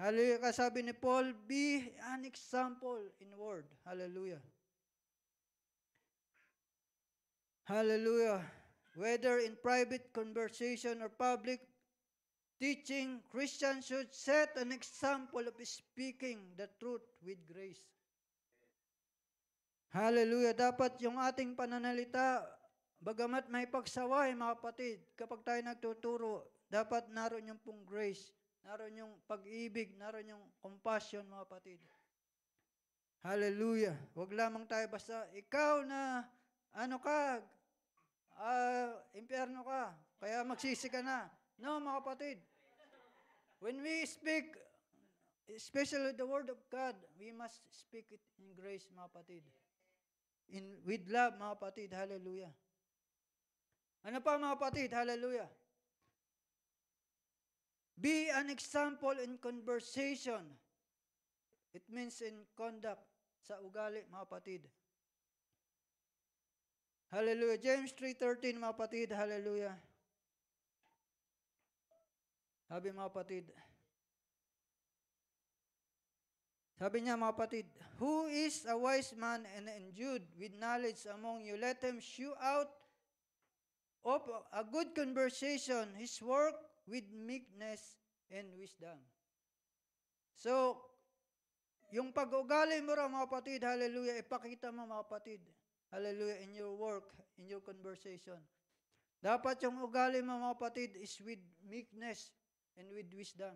Hallelujah, kasabi ni Paul, be an example in word. Hallelujah. Hallelujah. Whether in private conversation or public teaching, Christians should set an example of speaking the truth with grace. Hallelujah. Dapat yung ating pananalita, bagamat may pagsaway, mga kapatid, kapag tayo nagtuturo, dapat naroon yung pong grace, naroon yung pag-ibig, naroon yung compassion, mga kapatid. Hallelujah. Huwag lamang tayo basta, ikaw na, impyerno ka, kaya magsisi ka na. No, mga kapatid. When we speak, especially the word of God, we must speak it in grace, mga kapatid. With love, mga kapatid. Hallelujah. Ano pa, mga kapatid? Hallelujah. Be an example in conversation. It means in conduct, sa ugali, mga kapatid. Hallelujah. James 3:13, mga kapatid. Hallelujah. Sabi, mga kapatid. Sabi niya, mga kapatid, who is a wise man and endued with knowledge among you? Let him shew out of a good conversation his work with meekness and wisdom. So, yung pag-ugali mo raw, mga kapatid, hallelujah, ipakita mo, mga kapatid, hallelujah, in your work, in your conversation. Dapat yung ugali mo, mga kapatid, is with meekness and with wisdom.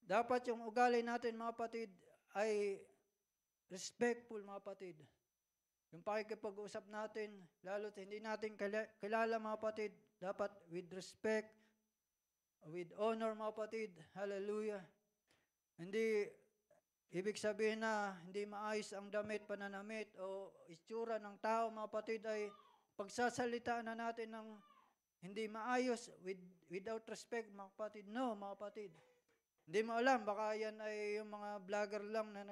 Dapat yung ugali natin, mga kapatid, ay respectful, mga kapatid. Yung pakikipag-usap natin, lalo't hindi natin kilala, mga kapatid, dapat with respect, with honor, mga kapatid. Hallelujah. Hindi, ibig sabihin na hindi maayos ang damit, pananamit, o itsura ng tao, mga kapatid, ay pagsasalitaan na natin ng hindi maayos, without respect, mga kapatid. No, mga kapatid. Hindi mo alam, baka yan ay yung mga vlogger lang na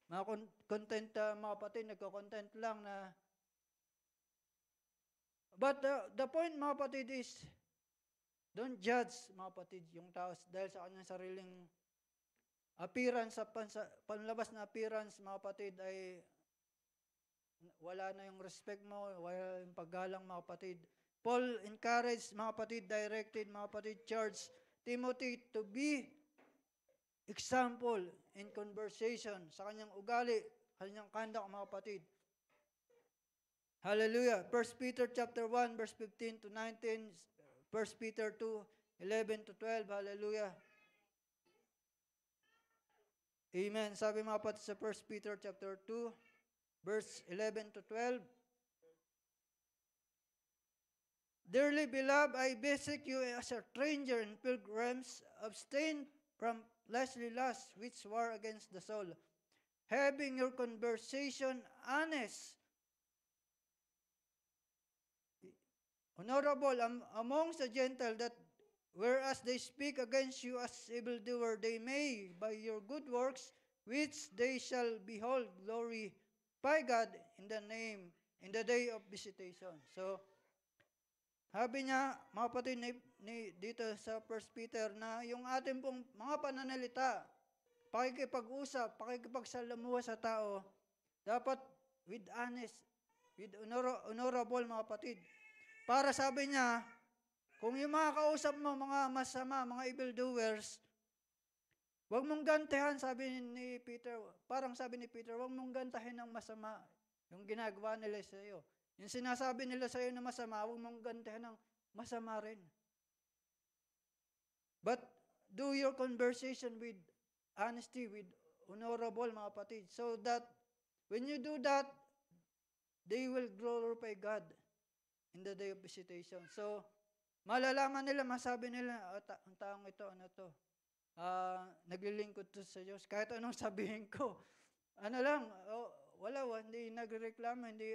mga content, mga kapatid, nagko-content lang na. But the point, mga kapatid, is don't judge, mga kapatid, yung tao dahil sa kanyang sariling appearance, sa panlabas na appearance, mga kapatid, ay wala na yung respect mo, wala yung paggalang, mga kapatid. Paul encouraged, mga kapatid, directed, mga kapatid, charged Timothy to be example in conversation sa kanyang ugali, kanyang conduct, mga kapatid. Hallelujah. 1 Peter chapter 1 verse 15 to 19, 1 Peter 2, 11 to 12. Hallelujah. Amen. Sabi, mga kapatid, sa 1 Peter chapter 2 verse 11 to 12. Dearly beloved, I beseech you as a stranger and pilgrims, abstain from fleshly lusts which war against the soul, having your conversation honest, honorable amongst the Gentiles, that whereas they speak against you as evildoer, they may, by your good works, which they shall behold, glorify God in the day of visitation. So, sabi niya, mga kapatid, dito sa 1 Peter, na yung ating pong mga pananalita, pakikipag-usap, pakikipagsalamuha sa tao, dapat with honest, with honorable, mga kapatid. Para sabi niya, kung yung mga kausap mo, mga masama, mga evildoers, huwag mong gantihan, sabi ni Peter, parang sabi ni Peter, huwag mong gantahin ng masama yung ginagawa nila sa iyo. Yung sinasabi nila sa iyo na masama, huwag mong gantihan ng masama rin. But do your conversation with honesty, with honorable, mga kapatid, so that when you do that, they will glorify God in the day of visitation. So, malalaman nila, masabi nila, ang taong ito, ano to, naglilingkod to sa Diyos. Kahit anong sabihin ko, ano lang, hindi nagreklamo, hindi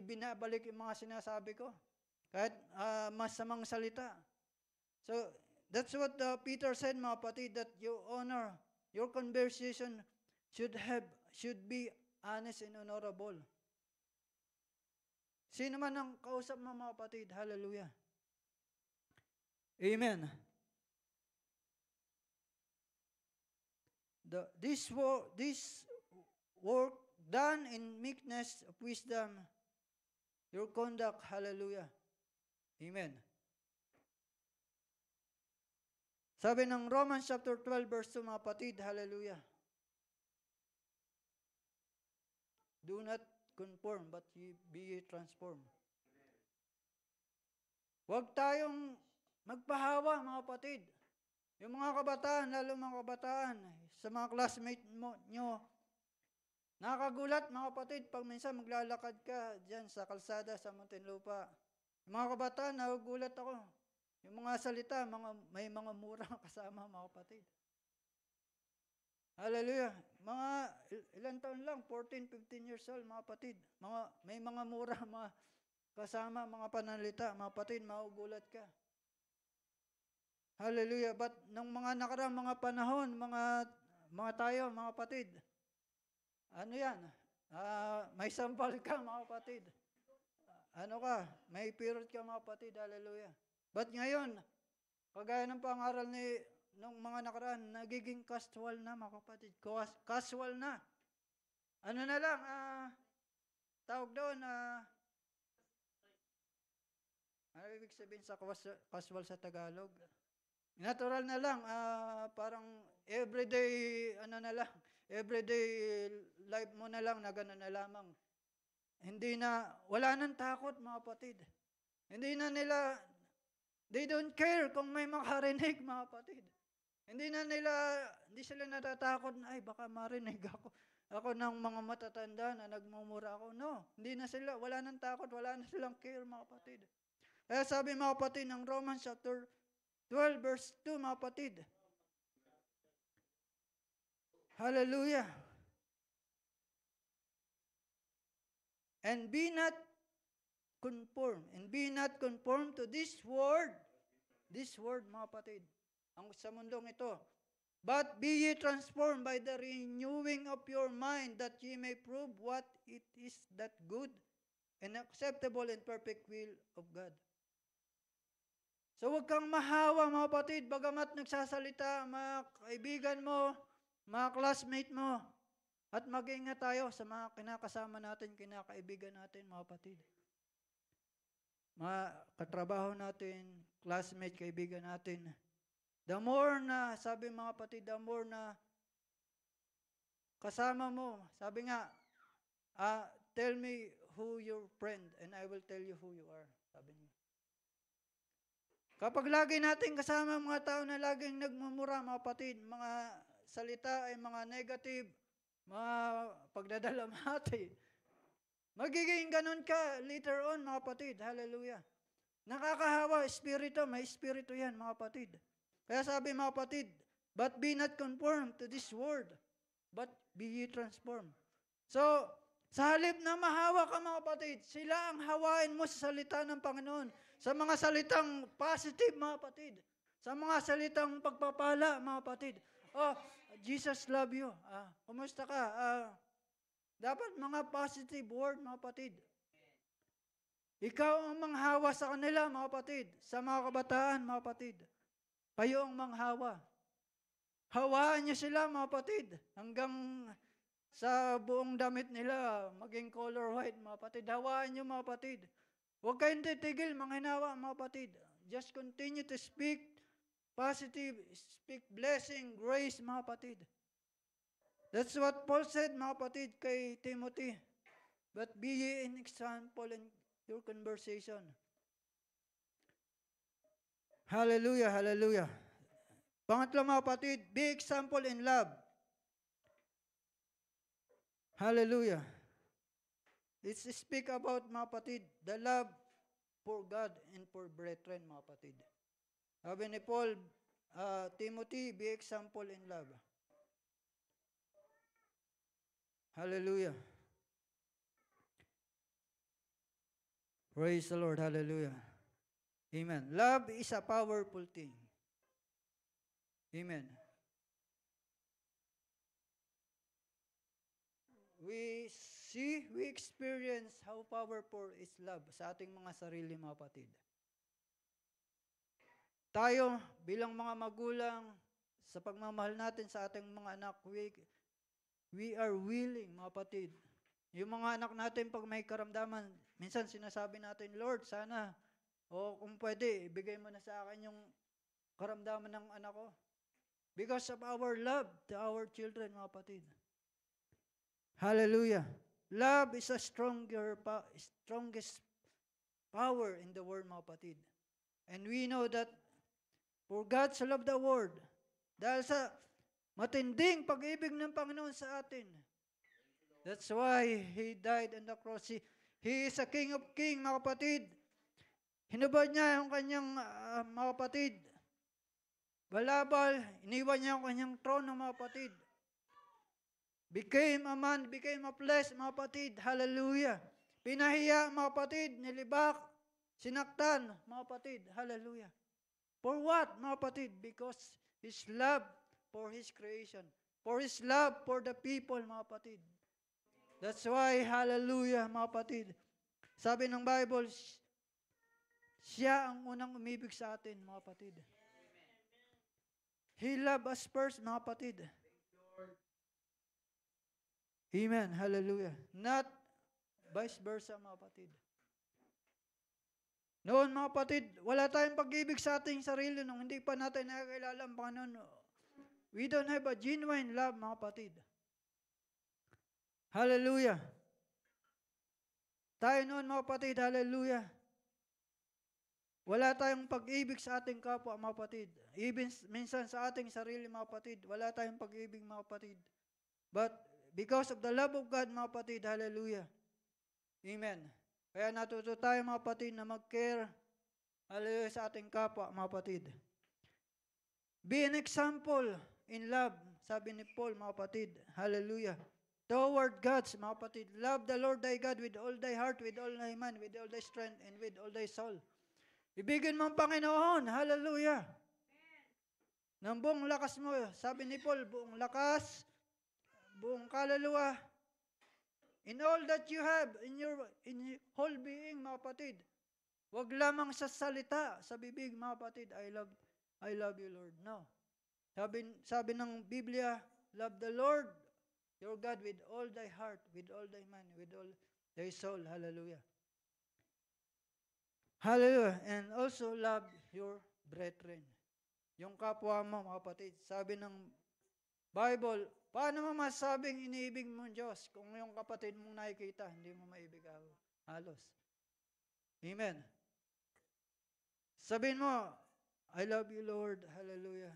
binabalik yung mga sinasabi ko. Kahit masamang salita. So, that's what Peter said, mga kapatid, that you honor, your conversation should be honest and honorable. Sino man ang kausap mo, mga kapatid, hallelujah. Amen. This work done in meekness of wisdom, your conduct, hallelujah. Amen. Sabi ng Romans chapter 12 verse 2, mga kapatid, hallelujah. Do not conform, but be transformed. Huwag tayong magpahawa, mga kapatid. Yung mga kabataan, lalo mga kabataan, sa mga classmate nyo, Nakakagulat mga kapatid, pag minsan maglalakad ka dyan sa kalsada sa Muntinlupa. Mga kabataan, nagugulat ako. Yung mga salita, may mga mura kasama mga kapatid. Hallelujah. Mga ilan taon lang, 14, 15 years old mga kapatid. May mga mura, mga kasama, mga panalita, mga kapatid, magugulat ka. Hallelujah. But nung mga nakarang mga panahon, mga tayo, mga kapatid, ano yan? May sampal ka, mga kapatid. Ano ka? May period ka, mga kapatid. Hallelujah. But ngayon, kagaya ng pangaral nung mga nakaraan, nagiging casual na, mga kapatid. Casual na. Ano na lang, tawag doon, ano ibig sabihin sa casual sa Tagalog? Natural na lang, parang everyday, everyday life mo na lang, na gano'n na lamang. Wala nang takot, mga kapatid. Hindi na nila, they don't care kung may makarinig, mga kapatid. Hindi sila natatakot na, ay baka marinig ako ng mga matatanda na nagmumura ako. No, hindi na sila, wala nang takot, wala na silang care, mga kapatid. Kaya sabi, mga kapatid, ng Romans chapter 12 verse 2, mga kapatid. Hallelujah. And be not conformed to this world, mga kapatid, ang sa mundong ito. But be ye transformed by the renewing of your mind, that ye may prove what it is that good and acceptable and perfect will of God. So huwag kang mahawa, mga kapatid, bagamat nagsasalita, mga kaibigan mo, mga classmate mo, at mag-ingat tayo sa mga kinakasama natin, kinakaibigan natin, mga kapatid. Mga katrabaho natin, classmate, kaibigan natin. The more na, sabi mga kapatid, the more na kasama mo, sabi nga, tell me who your friend and I will tell you who you are, sabi niya. Kapag lagi natin kasama mga tao na laging nagmumura, mga kapatid, mga salita ay mga negative, mga pagdadalamhati, magiging ganun ka later on, mga kapatid. Hallelujah. Nakakahawa, espiritu, may espiritu yan, mga kapatid. Kaya sabi, mga kapatid, but be not conformed to this world, but be ye transformed. So, sa halip na mahawa ka, mga kapatid, sila ang hawain mo sa salita ng Panginoon. Sa mga salitang positive, mga kapatid. Sa mga salitang pagpapala, mga kapatid. Oh, Jesus love you. Kumusta ka? Dapat mga positive word, mga kapatid. Ikaw ang manghawa sa kanila, mga kapatid. Sa mga kabataan, mga kapatid. Kayo ang manghawa. Hawaan niyo sila, mga kapatid. Hanggang sa buong damit nila, maging color white, mga kapatid. Hawaan niyo, mga kapatid. Huwag kayong titigil, manghinawa, mga kapatid. Just continue to speak positive, speak blessing, grace, mga kapatid. That's what Paul said, mga kapatid, kay Timothy. But be ye an example in your conversation. Hallelujah, hallelujah. Pangatlo, mga kapatid, be example in love. Hallelujah. Let's speak about, mga kapatid, the love for God and for brethren, mga kapatid. Sabi ni Paul, Timothy, be example in love. Hallelujah. Praise the Lord. Hallelujah. Amen. Love is a powerful thing. Amen. We experience how powerful is love sa ating mga sarili, mga kapatid. Tayo, bilang mga magulang, sa pagmamahal natin sa ating mga anak, we are willing, mga kapatid. Yung mga anak natin, pag may karamdaman, minsan sinasabi natin, Lord, sana, o kung pwede, ibigay mo na sa akin yung karamdaman ng anak ko. Because of our love to our children, mga kapatid. Hallelujah. Love is a strongest power in the world, mga kapatid. And we know that for God so loved the world, dahil sa matinding pag-ibig ng Panginoon sa atin, That's why He died on the cross. He is a King of Kings, mga kapatid. Hinubad niya yung kanyang mga kapatid. Balabal, iniwan niya yung kanyang trono, mga kapatid. Became a man, became a flesh, mga kapatid. Hallelujah. Pinahiya, mga kapatid, nilibak, sinaktan, mga kapatid. Hallelujah. For what, mga kapatid? Because His love for His creation. For His love for the people, mga kapatid. That's why, hallelujah, mga kapatid. Sabi ng Bible, siya ang unang umibig sa atin, mga kapatid. He loved us first, mga kapatid. Amen, hallelujah. Not vice versa, mga kapatid. Noon, mga kapatid, wala tayong pag-ibig sa ating sarili nung hindi pa natin nakakilala ang Panginoon. We don't have a genuine love, mga kapatid. Hallelujah. Tayo noon, mga kapatid, hallelujah. Wala tayong pag-ibig sa ating kapwa, mga kapatid. Even minsan sa ating sarili, mga kapatid, wala tayong pag-ibig, mga kapatid. But because of the love of God, mga kapatid, hallelujah. Amen. Kaya natuto tayo, mga kapatid, na mag-care, hallelujah, sa ating kapwa, mga kapatid. Be an example in love, sabi ni Paul, mga kapatid, hallelujah. Toward God's, mga kapatid, love the Lord thy God with all thy heart, with all thy mind, with all thy strength, and with all thy soul. Ibigin mo ang Panginoon. Hallelujah. Ng buong lakas mo. Sabi ni Paul, buong lakas, buong kaluluwa. In all that you have, in your whole being, mga kapatid. Huwag lamang sa salita, sa bibig, mga kapatid, I love you, Lord. No. Sabi ng Biblia, love the Lord, your God, with all thy heart, with all thy mind, with all thy soul. Hallelujah. Hallelujah. And also love your brethren. Yung kapwa mo, mga kapatid. Sabi ng Bible, paano mo masabing iniibig mo ang Diyos kung yung kapatid mong nakikita, hindi mo maibig halos. Amen. Sabihin mo, I love you, Lord. Hallelujah.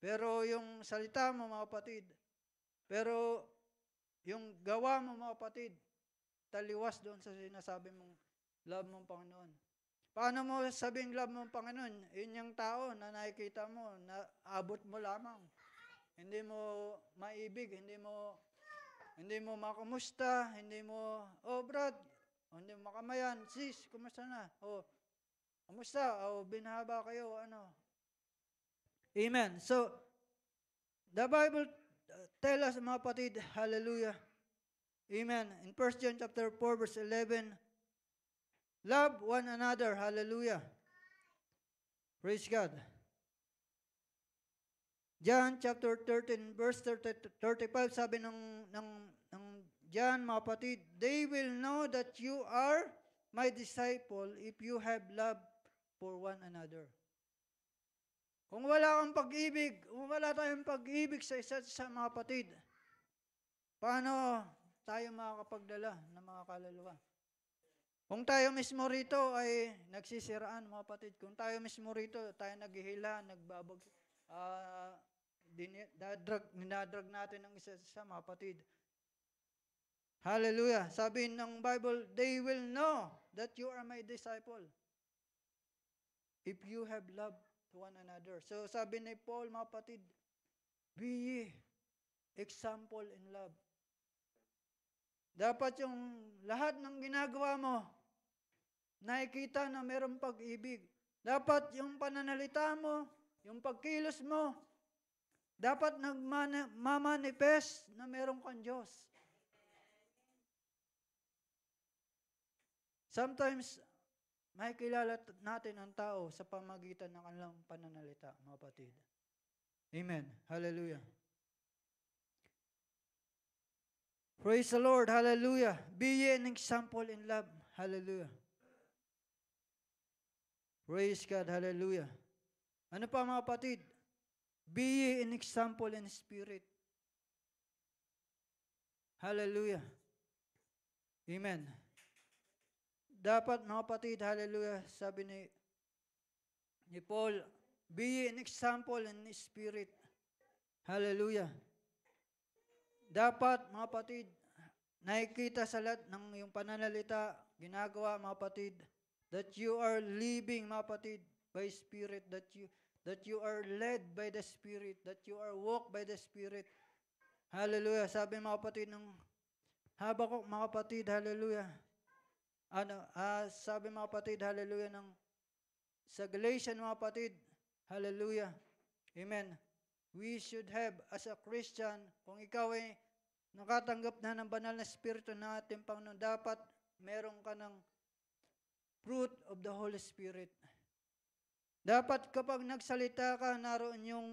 Pero yung salita mo, mga kapatid, pero yung gawa mo, mga kapatid, taliwas doon sa sinasabi mong love mong Panginoon. Paano mo sabing love mong Panginoon? Yun yung tao na nakikita mo, na abot mo lamang. Hindi mo maibig, hindi mo makumusta, hindi mo, Brad, hindi mo makamayan, sis, kumusta na? Kumusta? Binahaba kayo, ano? Amen. So, the Bible tell us, mga kapatid, hallelujah. Amen. In 1 John chapter 4, verse 11, love one another. Hallelujah. Praise God. John chapter 13, verse 35, sabi ng John, mga kapatid, they will know that you are my disciple if you have love for one another. Kung wala kang pag-ibig, kung wala tayong pag-ibig sa isa't isa, mga kapatid, paano tayo makakapagdala ng mga kaluluwa? Kung tayo mismo rito ay nagsisiraan, mga kapatid, kung tayo mismo rito, tayo naghihila, nagbabag, dinadrag natin ang isa-isa, mga kapatid. Hallelujah. Sabi ng Bible, they will know that you are my disciple if you have love to one another. So sabi ni Paul, mga kapatid, be ye example in love. Dapat yung lahat ng ginagawa mo, nakikita na mayroong pag-ibig. Dapat yung pananalita mo, yung pagkilos mo, dapat nagmamanifest na mayroong kang Diyos. Sometimes, makikilala natin ang tao sa pamagitan ng kanilang pananalita, mga kapatid. Amen. Hallelujah. Praise the Lord. Hallelujah. Be ye an example in love. Hallelujah. Praise God. Hallelujah. Ano pa, mga kapatid? Be ye an example in spirit. Hallelujah. Amen. Dapat, mga kapatid, hallelujah, sabi ni Paul, be ye an example in spirit. Hallelujah. Dapat, mga kapatid, nakikita sa lahat ng yung pananalita, ginagawa, mga kapatid, that you are living, mga kapatid, by Spirit, that you are led by the Spirit, that you are walked by the Spirit. Hallelujah. Sabi, mga kapatid, ng Habakuk, mga kapatid, hallelujah. Sabi, mga kapatid, hallelujah, sa Galatian, mga kapatid, hallelujah. Amen. We should have, as a Christian, kung ikaw ay nakatanggap na ng banal na Espiritu ng ating Panginoon, dapat meron ka ng fruit of the Holy Spirit. Dapat kapag nagsalita ka, naroon yung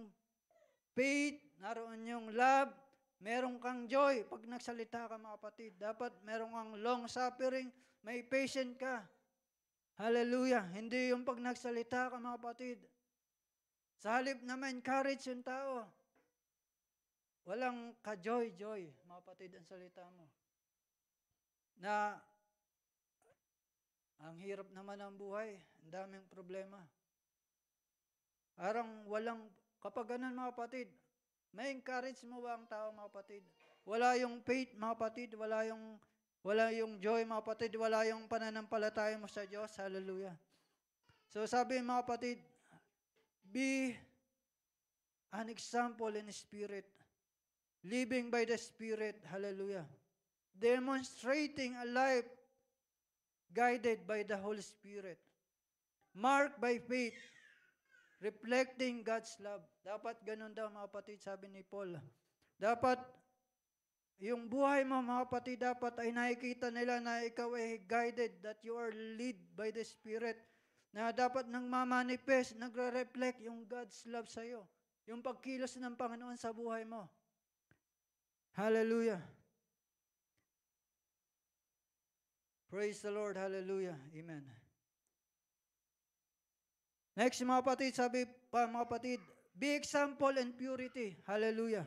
faith, naroon yung love, meron kang joy pag nagsalita ka, mga kapatid. Dapat meron kang long suffering, may patient ka. Hallelujah. Hindi yung pag nagsalita ka, mga kapatid. Sa halip na ma-encourage yung tao, walang ka-joy-joy, mga kapatid, ang salita mo. Na ang hirap naman ng buhay, ang daming problema. Parang walang, kapag ganun, mga kapatid, may encourage mo ba ang tao, mga kapatid? Wala yung faith, mga kapatid, wala yung joy, mga kapatid, wala yung pananampalataya mo sa Diyos. Hallelujah. So sabi, mga kapatid, be an example in spirit, living by the Spirit, hallelujah, demonstrating a life guided by the Holy Spirit, marked by faith, reflecting God's love. Dapat ganun daw, mga kapatid, sabi ni Paul. Dapat, yung buhay mo, mga kapatid, dapat ay nakikita nila na ikaw ay guided, that you are led by the Spirit, na dapat nang mamanifest, nagre-reflect yung God's love sa iyo, yung pagkilos ng Panginoon sa buhay mo. Hallelujah. Praise the Lord. Hallelujah. Amen. Next, mga kapatid, sabi pa, mga kapatid, be example in purity. Hallelujah.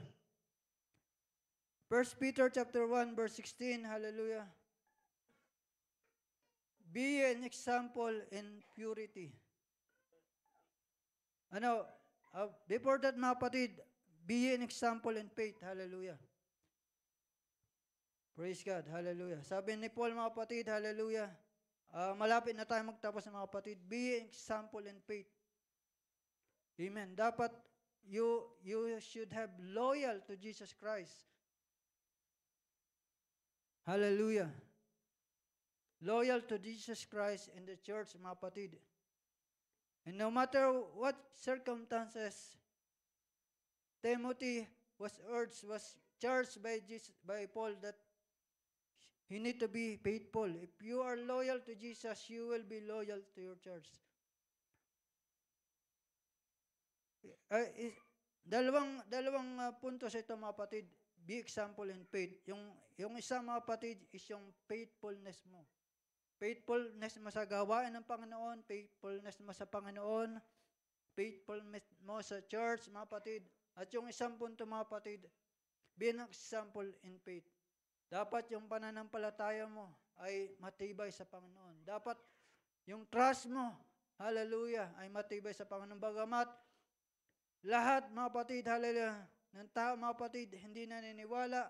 1 Peter chapter 1, verse 16. Hallelujah. Be an example in purity. Before that, mga kapatid, be an example in faith. Hallelujah. Praise God. Hallelujah. Sabi ni Paul, mga kapatid, hallelujah. Malapit na tayo magtapos, mga kapatid. Be an example in faith. Amen. Dapat you should have loyal to Jesus Christ. Hallelujah. Loyal to Jesus Christ and the church, mga kapatid. And no matter what circumstances, Timothy was charged by Paul that he need to be faithful. If you are loyal to Jesus, you will be loyal to your church. Dalawang puntos ito, mga kapatid. Be example in faith. Yung isa, mga kapatid, is yung faithfulness mo. Faithfulness mo sa gawain ng Panginoon, faithfulness mo sa Panginoon, faithfulness mo sa church, mga kapatid. At yung isang punto, mga kapatid, be an example in faith. Dapat yung pananampalataya mo ay matibay sa Panginoon. Dapat yung trust mo, hallelujah, ay matibay sa Panginoon. Bagamat lahat, mga kapatid, hallelujah, ng tao, mga kapatid, hindi naniniwala,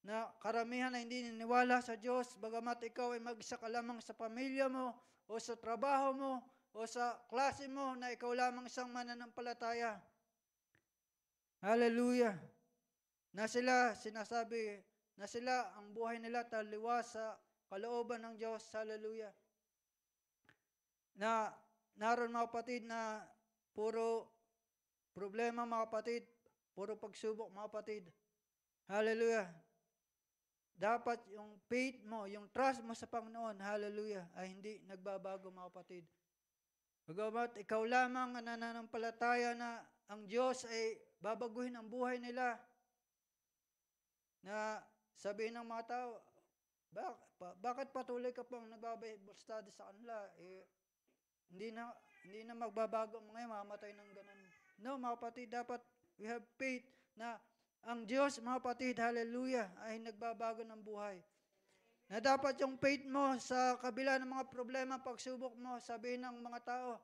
na karamihan ay hindi naniniwala sa Diyos, bagamat ikaw ay mag-isa ka lamang sa pamilya mo, o sa trabaho mo, o sa klase mo, na ikaw lamang isang mananampalataya. Hallelujah. Na sila, sinasabi, na sila, ang buhay nila taliwas sa kalooban ng Diyos. Hallelujah. Na naroon, mga kapatid, na puro problema, mga kapatid, puro pagsubok, mga kapatid. Hallelujah. Dapat yung faith mo, yung trust mo sa Panginoon, hallelujah, ay hindi nagbabago, mga kapatid. Bagamat ikaw lamang ang nananampalataya na ang Diyos ay babaguhin ang buhay nila, na sabihin ng mga tao, bakit patuloy ka pang nagba-Bible study sa kanila? Hindi na magbabago ngayon, mamatay ng ganun. No, mga kapatid, dapat we have faith na ang Diyos, mga kapatid, hallelujah, ay nagbabago ng buhay. Na dapat yung faith mo sa kabila ng mga problema, pagsubok mo, sabihin ng mga tao,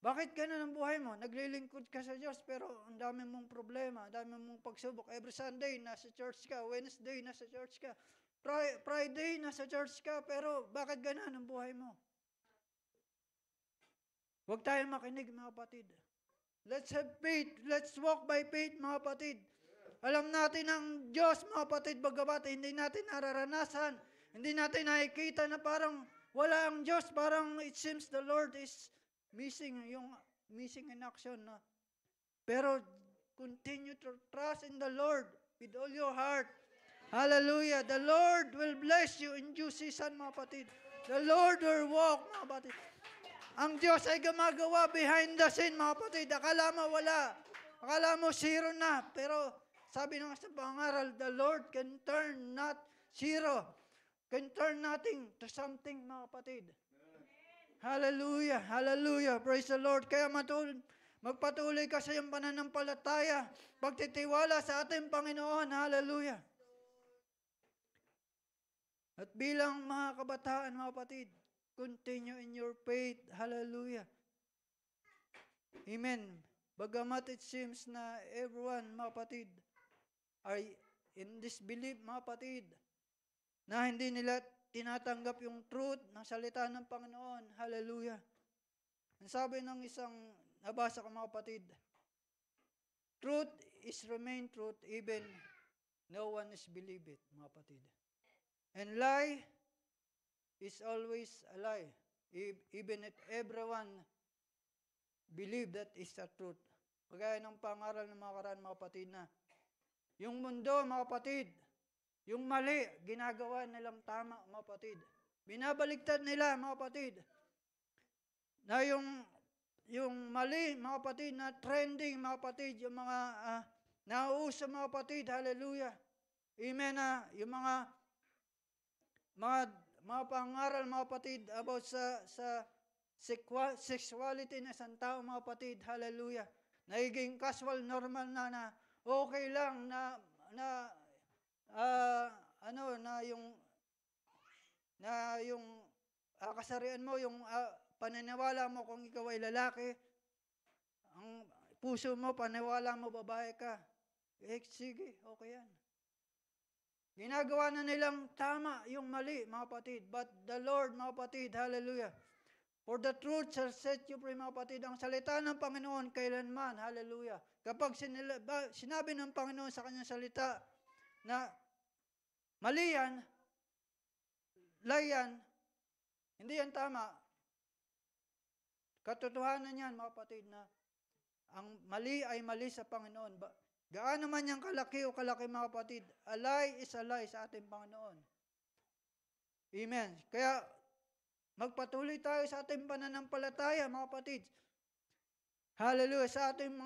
Bakit ganun ang buhay mo? Naglilingkod ka sa Diyos, pero ang dami mong problema, ang dami mong pagsubok. Every Sunday, nasa church ka. Wednesday, nasa church ka. Friday, nasa church ka, pero bakit ganun ang buhay mo? Huwag tayong makinig, mga kapatid. Let's have faith. Let's walk by faith, mga kapatid. Alam natin ang Diyos, mga kapatid, bagamat hindi natin nararanasan, hindi natin nakikita na parang wala ang Diyos, parang it seems the Lord is missing in action. No? Pero continue to trust in the Lord with all your heart. Hallelujah. The Lord will bless you in due season, mga kapatid. The Lord will walk, mga kapatid. Ang Diyos ay gumagawa behind the scene, mga kapatid. Akala mo wala. Akala mo zero na. Pero sabi ng sa pangaral, the Lord can turn not zero. Can turn nothing to something, mga kapatid. Hallelujah. Hallelujah. Praise the Lord. Kaya magpatuloy ka sa iyong pananampalataya. Pagtitiwala sa ating Panginoon. Hallelujah. At bilang mga kabataan, mga kapatid, continue in your faith. Hallelujah. Amen. Bagamat it seems na everyone, mga kapatid, are in disbelief, mga kapatid, na hindi nila tinatanggap yung truth ng salita ng Panginoon. Hallelujah. Ang sabi ng isang nabasa ko, mga kapatid, truth is remain truth even no one is believe it, mga kapatid. And lie is always a lie, even if everyone believe that is the truth. Kagaya ng pangaral ng mga karaan, mga kapatid, na yung mundo, mga kapatid, yung mali, ginagawa nilang tama, mga kapatid. Binabaligtad nila, mga kapatid, na yung mali, mga kapatid, na trending, mga kapatid, yung mga nauuso, mga kapatid, hallelujah. Amen na, yung mga pangaral, mga kapatid, about sa sexuality ng isang tao, mga kapatid, hallelujah. Nagiging casual, normal na okay lang na yung kasarian mo, yung paniniwala mo kung ikaw ay lalaki, ang puso mo, paniniwala mo babae ka, sige, okay yan. Ginagawa na nilang tama yung mali, mga kapatid. But the Lord, mga kapatid, hallelujah. For the truth shall set you free, mga kapatid. Ang salita ng Panginoon kailanman, hallelujah. Kapag sinabi ng Panginoon sa kanyang salita na mali yan, lie yan, hindi yan tama, katotohanan yan, mga kapatid, na ang mali ay mali sa Panginoon. Gaano man yung kalaki o kalaki, mga kapatid, a lie is a lie sa ating Panginoon. Amen. Kaya, magpatuloy tayo sa ating pananampalataya, mga kapatid. Hallelujah. Sa ating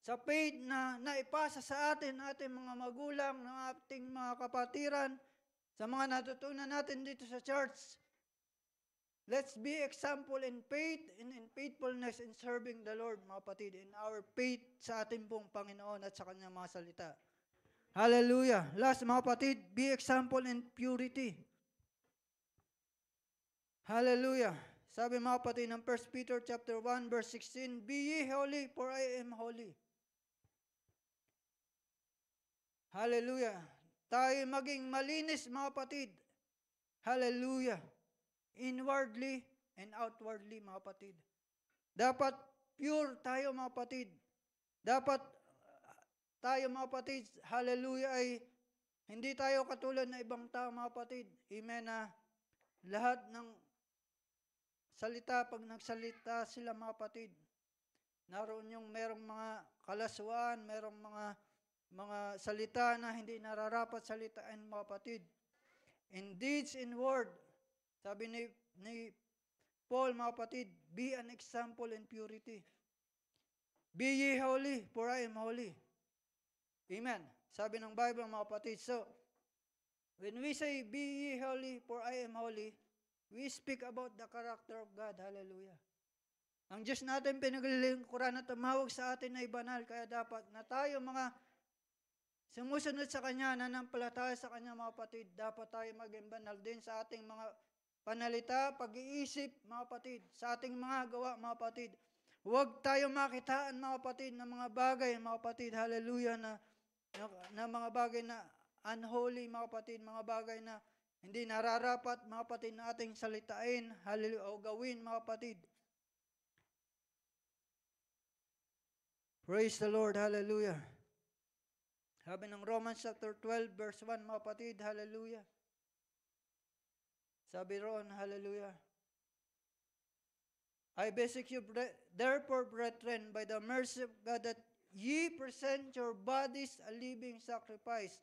sa faith na naipasa sa ating mga magulang, ng ating mga kapatiran, sa mga natutunan natin dito sa church. Let's be example in faith and in faithfulness in serving the Lord, mga kapatid, in our faith sa ating pong Panginoon at sa kanyang mga salita. Hallelujah. Last, mga kapatid, be example in purity. Hallelujah. Sabi, mga kapatid, ng 1 Peter chapter 1 verse 16, be ye holy, for I am holy. Hallelujah. Tayo maging malinis, mga kapatid. Hallelujah. Inwardly and outwardly, mga kapatid. Dapat pure tayo, mga kapatid. Dapat tayo, mga kapatid, hallelujah, ay hindi tayo katulad na ibang tao, mga kapatid. Amen na lahat ng salita, pag nagsalita sila, mga kapatid, naroon yung merong mga kalaswaan, merong mga salita na hindi nararapat salitaan, mga kapatid. In deeds, in word, sabi ni Paul, mga kapatid, be an example in purity. Be ye holy, for I am holy. Amen. Sabi ng Bible, mga kapatid. So, when we say, be ye holy, for I am holy, we speak about the character of God. Hallelujah. Ang Diyos natin pinaglilingkuran na tumawag sa atin ay banal, kaya dapat na tayo mga sumusunod sa Kanya, nanampalataya sa Kanya, mga kapatid, dapat tayo maging banal din sa ating mga panalita, pag-iisip, mga kapatid, sa ating mga gawa, mga kapatid. Huwag tayo makitaan, mga kapatid, ng mga bagay, mga kapatid, hallelujah, na mga bagay na unholy, mga kapatid, mga bagay na hindi nararapat, mga kapatid, na ating salitain, hallelujah, o gawin, mga kapatid. Praise the Lord, hallelujah. Sabi ng Romans chapter 12, verse 1, mga kapatid, hallelujah. Sabi roon, hallelujah. I beseech you, therefore, brethren, by the mercy of God, that ye present your bodies a living sacrifice,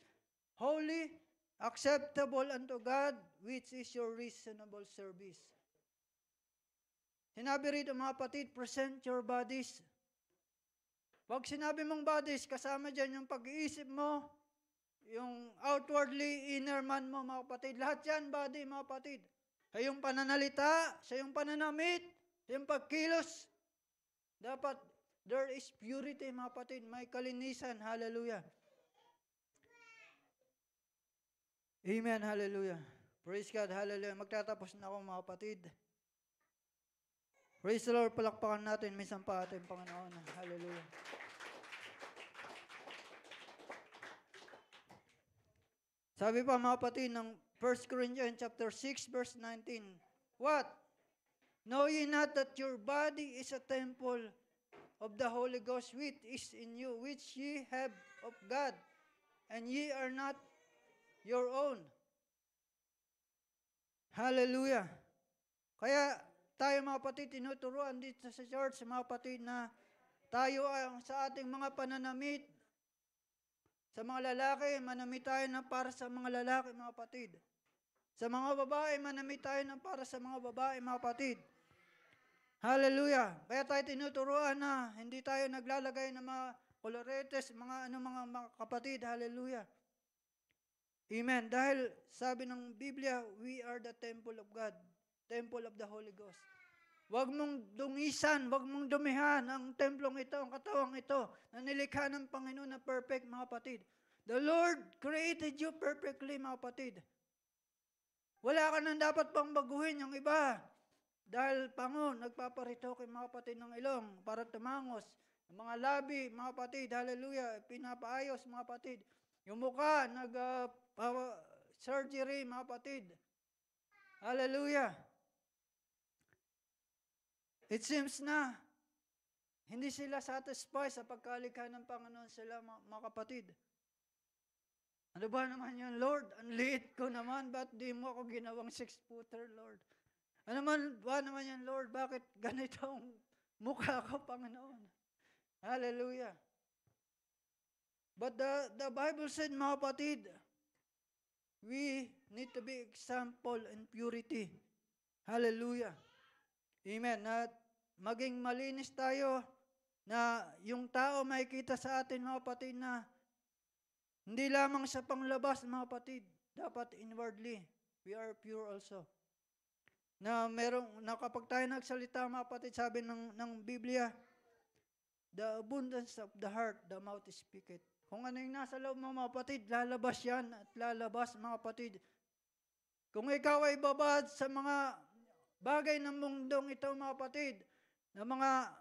holy, acceptable unto God, which is your reasonable service. Sinabi rito, mga kapatid, present your bodies. Pag sinabi mong bodies, kasama dyan yung pag-iisip mo, yung outwardly, inner man mo, mga kapatid. Lahat yan, body, mga kapatid. Sa yung pananalita, sa yung pananamit, sa yung pagkilos. Dapat, there is purity, mga kapatid. May kalinisan. Hallelujah. Amen. Hallelujah. Praise God. Hallelujah. Magtatapos na ako, mga kapatid. Praise the Lord. Palakpakan natin. Minsan pa ating Panginoon. Hallelujah. Sabi pa, mga kapatid, ng 1 Corinthians chapter 6, verse 19. What? Know ye not that your body is a temple of the Holy Ghost which is in you, which ye have of God, and ye are not your own. Hallelujah. Kaya tayo, mga kapatid, tinuturuan dito sa church, mga kapatid, na tayo sa ating mga pananamit, sa mga lalaki, manamit tayo na para sa mga lalaki, mga kapatid. Sa mga babae, manamit tayo na para sa mga babae, mga kapatid. Hallelujah. Kaya tayo tinuturuan na hindi tayo naglalagay ng mga koloretes, mga kapatid. Hallelujah. Amen. Dahil sabi ng Biblia, we are the temple of God, temple of the Holy Ghost. Huwag mong dungisan, huwag mong dumihan ang templong ito, ang katawang ito, na nilikha ng Panginoon na perfect, mga kapatid. The Lord created you perfectly, mga kapatid. Wala ka nang dapat pang baguhin yung iba. Dahil pango, nagpaparito kay mga kapatid ng ilong para tumangos. Yung mga labi, mga kapatid, hallelujah, pinapaayos, mga kapatid. Yung mukha, surgery, mga kapatid. Hallelujah. It seems na hindi sila satisfied sa pagkalikha ng Panginoon sila, mga kapatid. Ano ba naman yun, Lord? Ang liit ko naman, ba't di mo ako ginawang 6-footer, Lord? Ano ba naman yan, Lord? Bakit ganitong mukha ko, Panginoon? Hallelujah. But the Bible said, mga kapatid, we need to be example in purity. Hallelujah. Amen. At maging malinis tayo na yung tao makikita sa atin, mga kapatid, na hindi lamang sa panglabas, mga kapatid, dapat inwardly, we are pure also. Na kapag tayo nagsalita, mga kapatid, sabi ng Biblia, the abundance of the heart, the mouth speaketh. Kung ano yung nasa loob mo, mga kapatid, lalabas yan at lalabas, mga kapatid. Kung ikaw ay babad sa mga bagay ng mundong ito, mga kapatid, na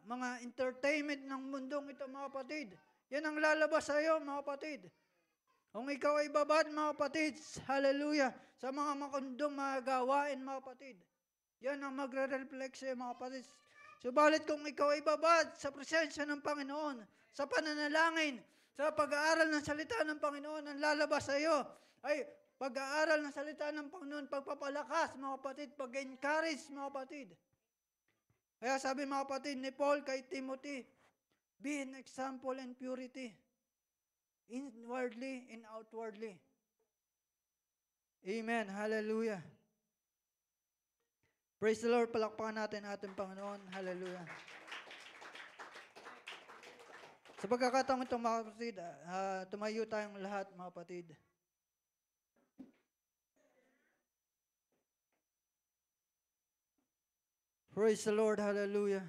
mga entertainment ng mundong ito, mga kapatid, yan ang lalabas sa iyo, mga kapatid. Kung ikaw ay babad, mga kapatid, hallelujah, sa mga makundong mga gawain, mga kapatid, yan ang magre-reflect sa iyo, mga kapatid. Subalit kung ikaw ay babad sa presensya ng Panginoon, sa pananalangin, sa pag-aaral ng salita ng Panginoon, ang lalabas sa iyo ay pag-aaral ng salita ng Panginoon, pagpapalakas, mga kapatid, pag-encourage, mga kapatid. Kaya sabi, mga kapatid, ni Paul kay Timothy, be an example in purity, inwardly and outwardly. Amen. Hallelujah. Praise the Lord. Palakpakan natin ating Panginoon. Hallelujah. Sa pagkakataong ito, mga kapatid, tumayo tayong lahat, mga kapatid. Praise the Lord. Hallelujah.